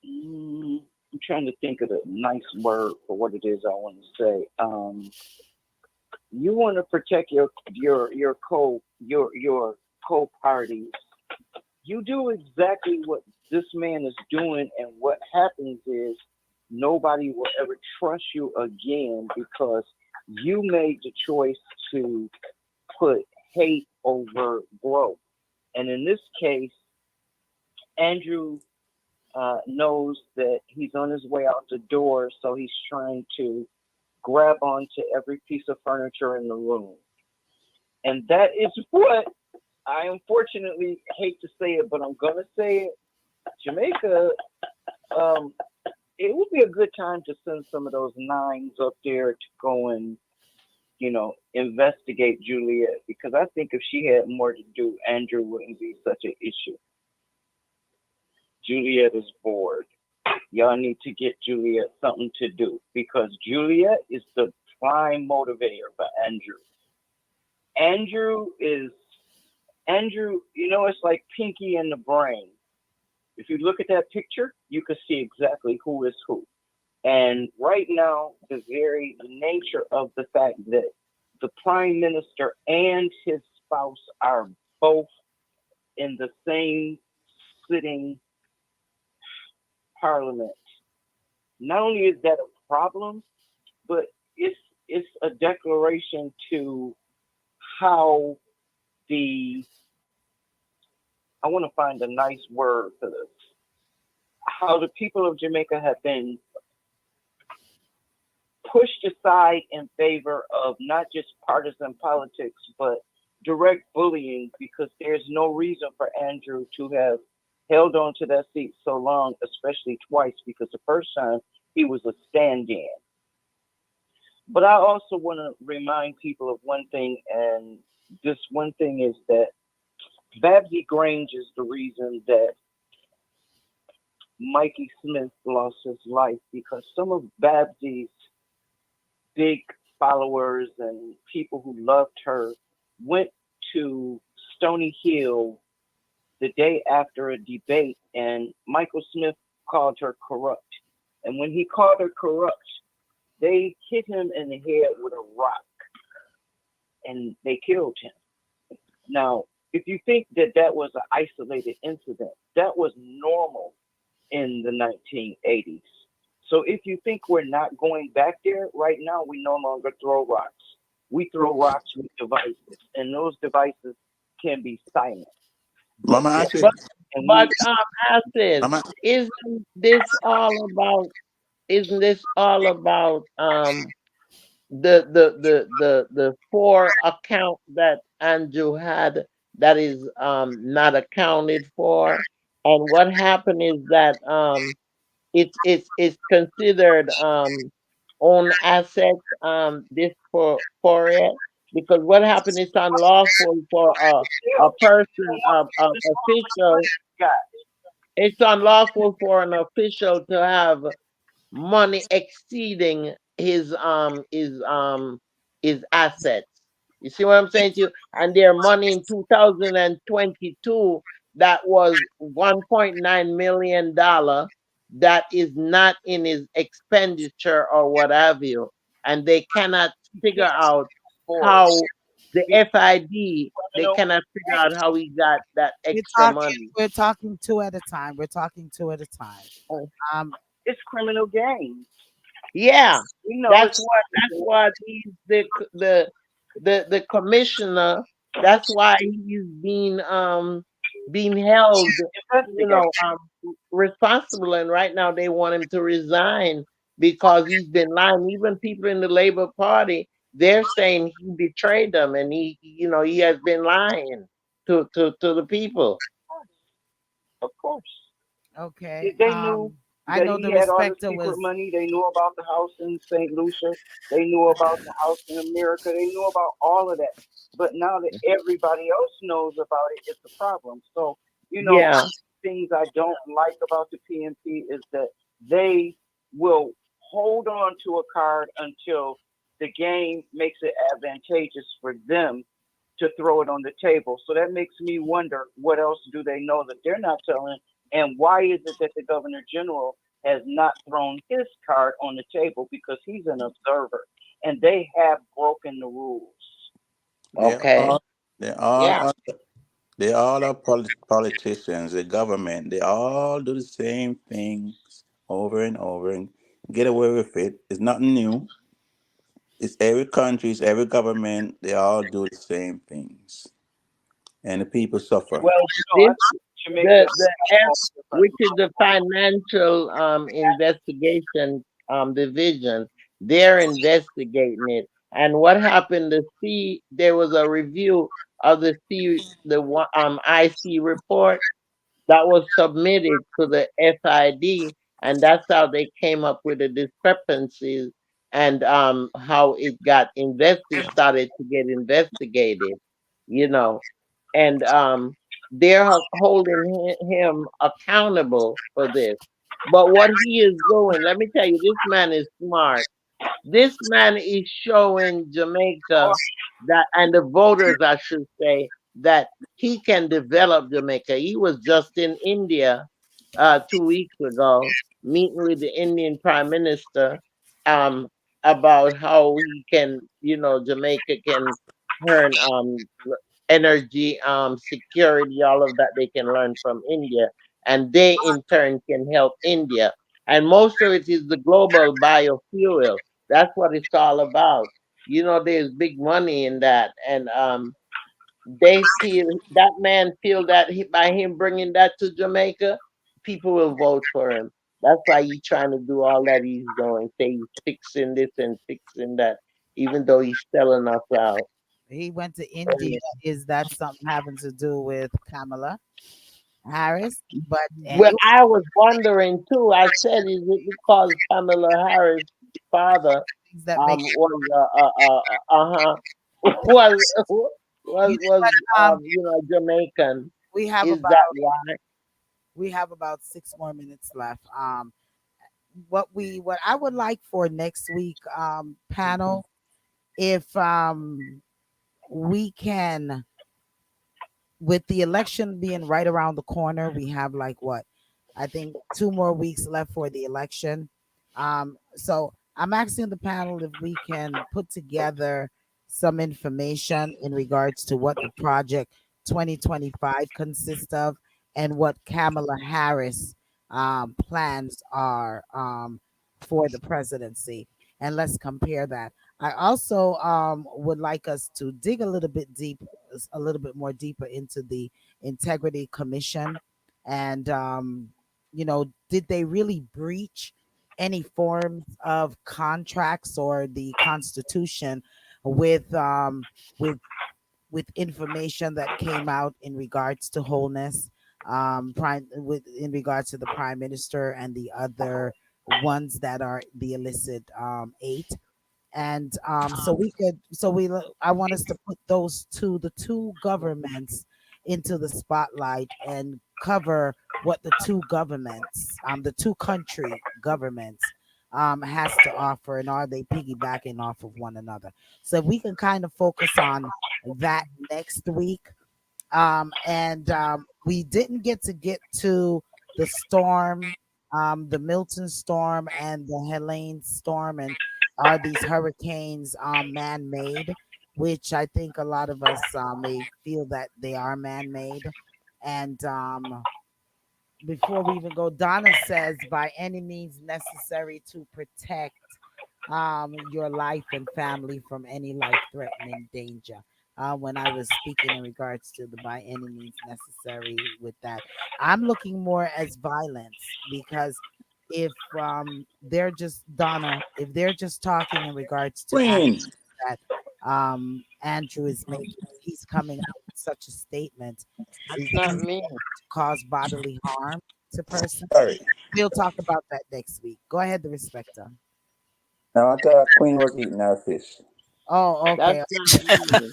I'm trying to think of a nice word for what it is I want to say. You want to protect your co parties. You do exactly what this man is doing, and what happens is nobody will ever trust you again because you made the choice to put hate over growth. And in this case, Andrew knows that he's on his way out the door, so he's trying to grab onto every piece of furniture in the room. And that is what I unfortunately hate to say it, but I'm going to say it. Jamaica, um, it would be a good time to send some of those nines up there to go and, investigate Juliet because I think if she had more to do, Andrew wouldn't be such an issue. Juliet is bored. Y'all need to get Juliet something to do because Juliet is the prime motivator for Andrew. Andrew is Andrew, it's like Pinky and the Brain. If you look at that picture, you can see exactly who is who. And right now, the very nature of the fact that the prime minister and his spouse are both in the same sitting parliament. Not only is that a problem, but it's a declaration to how the I want to find a nice word for this. How the people of Jamaica have been pushed aside in favor of not just partisan politics, but direct bullying because there's no reason for Andrew to have held on to that seat so long, especially twice, because the first time he was a stand in. But I also want to remind people of one thing, and this one thing is that Babsy Grange is the reason that Mikey Smith lost his life because some of Babsy's big followers and people who loved her went to Stony Hill the day after a debate, and Michael Smith called her corrupt. And when he called her corrupt, they hit him in the head with a rock and they killed him. Now, if you think that that was an isolated incident, that was normal in the 1980s. So if you think we're not going back there, right now we no longer throw rocks. We throw rocks with devices, and those devices can be silent. But Mama there, Acid, But and but we I said, Mama, isn't this all about? Isn't this all about the four account that Andrew had that is not accounted for? And what happened is that it's considered own assets this for it, because what happened is unlawful for a still person a this all my official. money got. It's unlawful for an official to have money exceeding his assets. You see what I'm saying to you? And their money in 2022 that was $1.9 million that is not in his expenditure or what have you, and they cannot figure Can't out afford it. how the It's FID, they criminal cannot figure out gangs. how he got that We're extra talking. money. We're talking two at a time. We're talking two at a time. Uh, Um, It's criminal gangs. Yeah, We know that's it's what that's why he's the commissioner. That's why he's being held, investigated. responsible. And right now they want him to resign because he's been lying. Even people in the Labor Party, they're saying he betrayed them, and he has been lying to the people. Of course. okay. They knew I that know the he had all the respecter secret was. money. They knew about the house in St. Lucia. They knew about the house in America. They knew about all of that. But now that everybody else knows about it, it's a problem. So, one Yeah. of the things I don't like about the PNP is that they will hold on to a card until the game makes it advantageous for them to throw it on the table. So that makes me wonder what else do they know that they're not telling, and why is it that the governor general has not thrown his card on the table because he's an observer and they have broken the rules. they Okay. all, they all, Yeah. are, they all are politicians, the government. They all do the same things over and over and get away with it. It's nothing new. It's every country, it's every government. They all do the same things, and the people suffer. Well, I this think Jamaica the F, different. which is the financial investigation division, they're investigating it. And what happened? There was a review of the IC report that was submitted to the FID, and that's how they came up with the discrepancies and how it got started to get investigated, you know, and they're holding him accountable for this. But what he is doing, let me tell you, this man is smart. This man is showing Jamaica that, and the voters, I should say, that he can develop Jamaica. He was just in India 2 weeks ago, meeting with the Indian Prime Minister um, about how he can, Jamaica can earn energy security, all of that they can learn from India, and they in turn can help India. And most of it is the global biofuel. That's what it's all about. There's big money in that, and they feel that man feel that by him bringing that to Jamaica, people will vote for him. That's why he's trying to do all that he's doing. Say he's fixing this and fixing that, even though he's selling us out. He went to India. Is that something having to do with Kamala Harris? But Well, anyway, I was wondering too. I said, is it because Kamala Harris' father things that make was was you know what? Jamaican? We have Is that about why? 6 more minutes left. What I would like for next week panel, if we can, with the election being right around the corner, we have like what, I think 2 more weeks left for the election. So I'm asking the panel if we can put together some information in regards to what the project 2025 consists of and what Kamala Harris plans are for the presidency. And let's compare that. I also would like us to dig a little bit deep, a little bit more deeper into the Integrity Commission, and did they really breach any forms of contracts or the Constitution with with with information that came out in regards to wholeness, in regards to the prime minister and the other ones that are the illicit eight. And I want us to put the two governments into the spotlight and cover what the two governments, the two country governments, has to offer, and are they piggybacking off of one another. So if we can kind of focus on that next week. And we didn't get to the storm, the Milton storm and the Helene storm, and are these hurricanes man-made? Which I think a lot of us may feel that they are man-made. And before we even go, Donna says, by any means necessary to protect your life and family from any life-threatening danger. When I was speaking in regards to the by any means necessary with that, I'm looking more as violence, because if they're just Donna, if they're just talking in regards to Queen. actions that Andrew is making, he's coming out with such a statement, That's is not it me. to cause bodily harm to person? Sorry. We'll talk about that next week. Go ahead, the respecter. Now I thought Queen was eating her fish. Oh, That's okay. not me.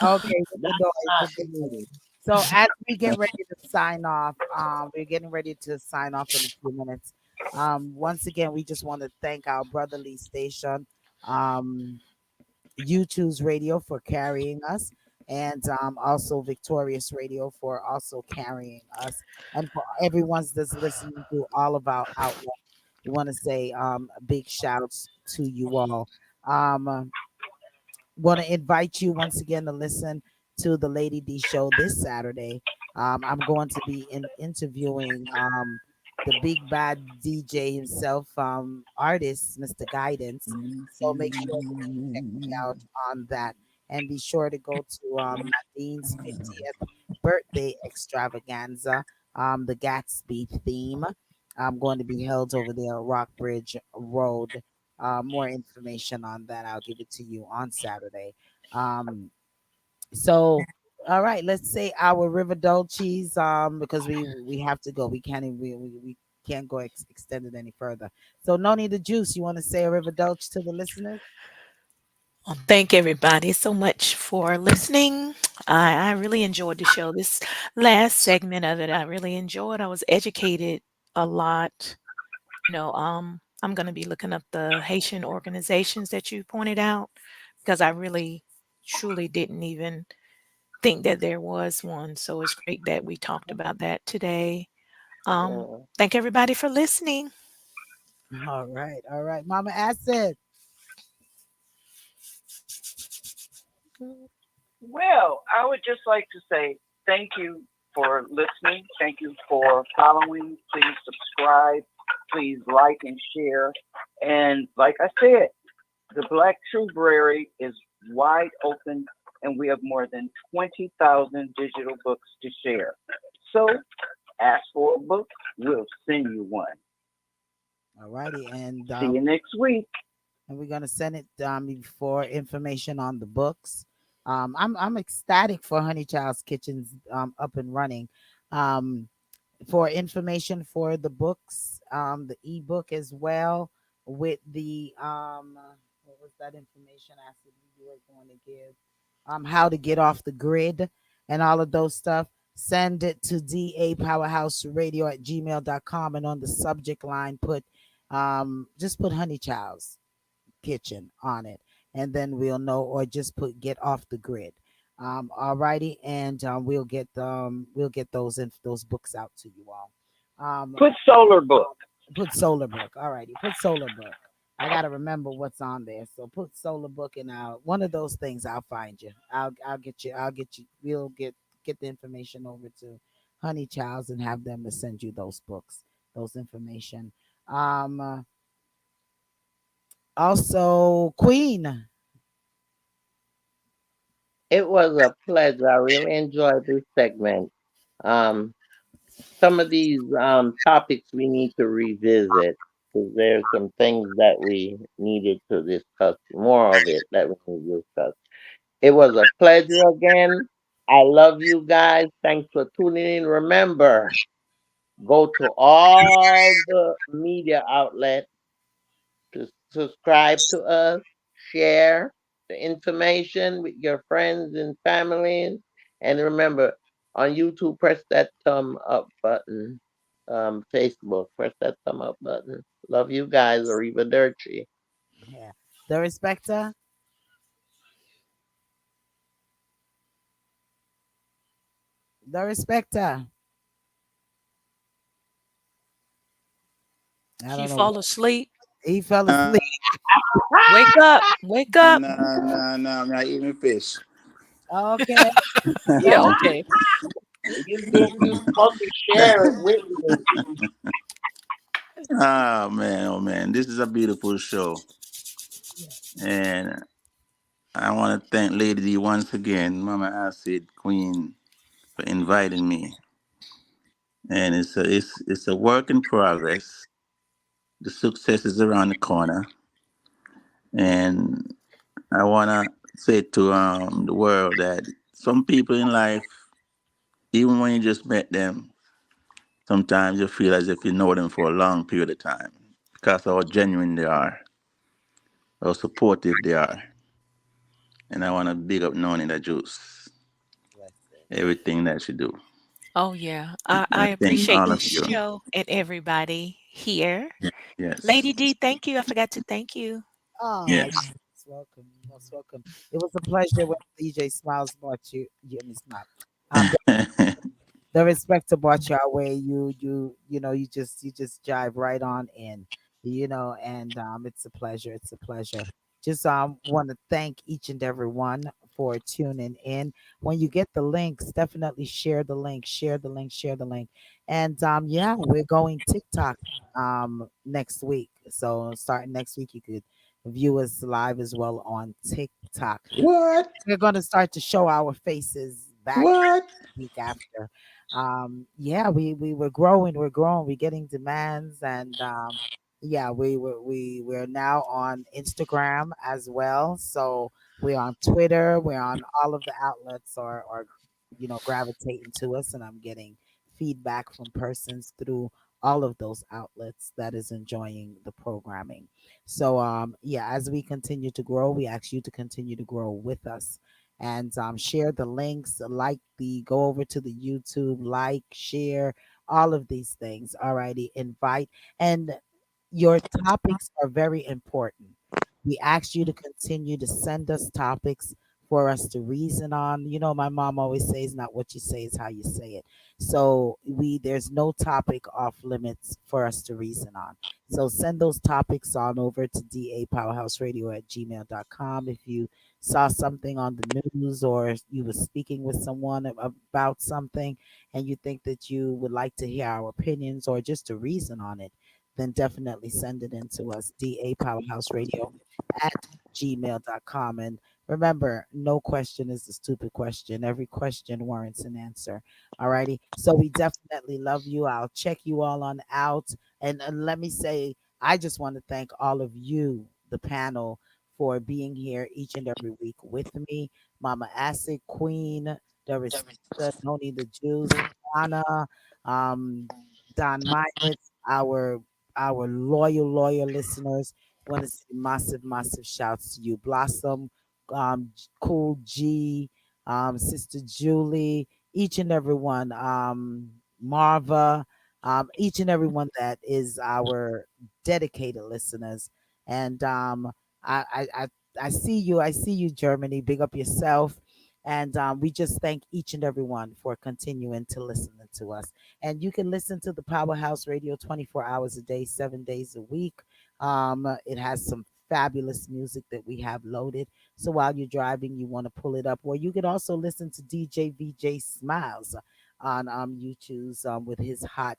Okay, with the That's noise, not with the noise. me. So as we get ready to sign off, we're getting ready to sign off in a few minutes. Once again, we just want to thank our brotherly station, um, YouTube's radio for carrying us, and also Victorious Radio for also carrying us, and for everyone's that's listening to all of our outlets. We want to say big shouts to you all. Want to invite you once again to listen to the Lady D show this Saturday. I'm going to be interviewing the big bad DJ himself, artist Mr. Guidance. So make sure that you check me out on that, and be sure to go to Nadine's 50th birthday extravaganza, the Gatsby theme. I'm going to be held over there at Rockbridge Road. More information on that, I'll give it to you on Saturday. Um, so, all right, let's say our River Dolces, because we have to go. We can't even, we can't go extend it any further. So, Noni the Juice, you want to say a River Dolce to the listeners? Thank everybody so much for listening. I really enjoyed the show. This last segment of it, I really enjoyed. I was educated a lot. I'm going to be looking up the Haitian organizations that you pointed out, because I really, truly didn't even think that there was one. So it's great that we talked about that today. Yeah. Thank everybody for listening. All right, Mama Acid. Well, I would just like to say thank you for listening. Thank you for following. Please subscribe. Please like and share. And like I said, the Black Trueberry is wide open, and we have more than 20,000 digital books to share. So ask for a book, we'll send you one. All righty, See you next week. and we're gonna send it for information on the books. I'm ecstatic for Honey Child's Kitchens up and running. Um, for information for the books, the ebook as well, with the what was that information I said you were going to give? How to get off the grid and all of those stuff. Send it to dapowerhouseradio@gmail.com, and on the subject line put just put Honey Child's Kitchen on it, and then we'll know, or just put get off the grid. Alrighty, and we'll get those books out to you all. Um, Put Solar Book. put Solar Book. Alrighty, put Solar Book. I gotta remember what's on there. So put solar book and I'll one of those things. I'll find you. I'll get you. I'll get you. We'll get the information over to Honey Childs and have them to send you those books, those information. Um. Also, Queen. It was a pleasure. I really enjoyed this segment. Um, some of these topics we need to revisit because there's some things that we needed to discuss, more of it that we need to discuss. It was a pleasure again. I love you guys. Thanks for tuning in. Remember, go to all the media outlets to subscribe to us, share the information with your friends and families, and remember, on YouTube, press that thumb up button. Facebook, press that thumb up button. Love you guys, Arrivederci. Yeah. The Respecter. The Respecter. I She don't know. fall asleep. He fell Uh, asleep. Wake up. Wake up. no, no, no, I'm not eating fish. Okay. Yeah, okay. You supposed to share it with me. Oh man, this is a beautiful show, and I want to thank Lady D once again, Mama Acid Queen, for inviting me. And it's a work in progress. The success is around the corner, and I wanna say to the world that some people in life, even when you just met them, sometimes you feel as if you know them for a long period of time because of how genuine they are, how supportive they are. And I want to big up Noni that Juice, everything that she do. Oh, yeah. I I thank appreciate all the of you. show and everybody here. Yes, Lady D, thank you. I forgot to thank you. Oh, you're yes. most welcome. You're most welcome. It was a pleasure when DJ Smiles brought you. You me smile. Um, the respect about your way. You just jive right on in, and it's a pleasure. It's a pleasure. Just want to thank each and every one for tuning in. When you get the links, definitely share the link, share the link, share the link. And yeah, we're going TikTok next week. So starting next week you could view us live as well on TikTok. What? We're going to start to show our faces back What? week after. Yeah, we were growing, we're getting demands, and yeah, we're now on Instagram as well. So we're on Twitter, we're on all of the outlets are gravitating to us, and I'm getting feedback from persons through all of those outlets that is enjoying the programming. So yeah, as we continue to grow, we ask you to continue to grow with us and share the links, go over to the YouTube, like, share, all of these things. Alrighty, invite, and your topics are very important. We ask you to continue to send us topics for us to reason on. You know, my mom always says, "Not what you say, is how you say it." So there's no topic off limits for us to reason on. So send those topics on over to dapowerhouseradio@gmail.com. If you saw something on the news or you were speaking with someone about something and you think that you would like to hear our opinions or just to reason on it, then definitely send it in to us, dapowerhouseradio@gmail.com. And remember, no question is a stupid question. Every question warrants an answer. Alrighty. So we definitely love you. I'll check you all on out. And let me say, I just want to thank all of you, the panel, for being here each and every week with me. Mama Acid Queen, Darespecta, Noni the Jews, Donna, um, Don Myatt, our loyal listeners. Want to say massive shouts to you, Blossom, Cool G, Sister Julie, each and every one, Marva, each and every one that is our dedicated listeners. And I, I, I, I see you. I see you, Germany. Big up yourself. And we just thank each and every one for continuing to listen to us. And you can listen to the Powerhouse Radio 24 hours a day, 7 days a week. It has some fabulous music that we have loaded. So while you're driving, you want to pull it up, or you could also listen to DJ VJ Smiles on YouTube's with his hot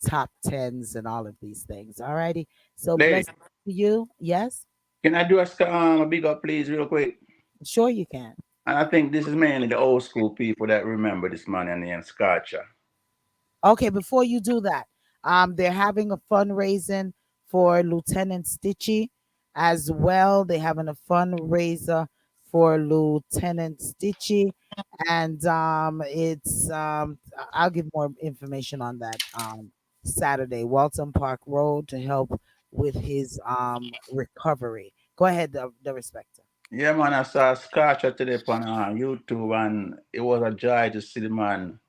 top tens and all of these things. All righty. So Lady, bless you. Yes, can I do a big up, please, real quick? sure you can. And I think this is mainly the old school people that remember this man named Scotcha. Okay, before you do that, they're having a fundraising for Lieutenant Stitchy as well. They're having a fundraiser for Lieutenant Stitchy, and I'll give more information on that Saturday, Walton Park Road, to help with his recovery. Go ahead, the respecter. Yeah, man, I saw Scotcha today on YouTube, and it was a joy to see the man.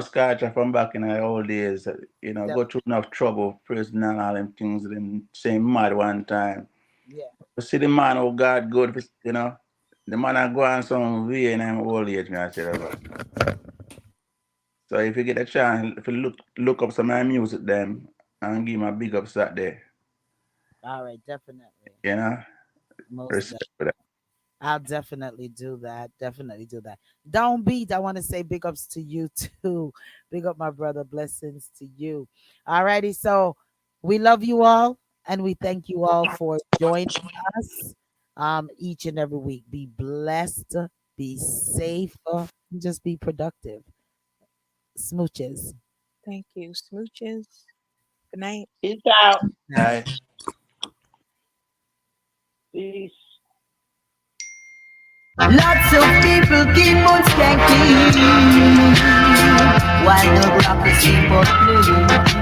Scotcha from back in the old days, Def- go through enough trouble, prison and all them things, them same mad one time. yeah. To see the man, oh God, good. The man I go on some way in them old age, me I say that. So if you get a chance, if you look up some of my music, them, and give my big ups that day, All right, definitely. you know, Most respect for that. I'll definitely do that. Definitely do that. Don't beat. I want to say big ups to you too. Big up, my brother. Blessings to you. Alrighty. So we love you all and we thank you all for joining us each and every week. Be blessed, be safe, and just be productive. Smooches. Thank you. Smooches. Good night. Peace out. Night. Right. Peace. Lots of people keep on skanking while the rock is keep on playing.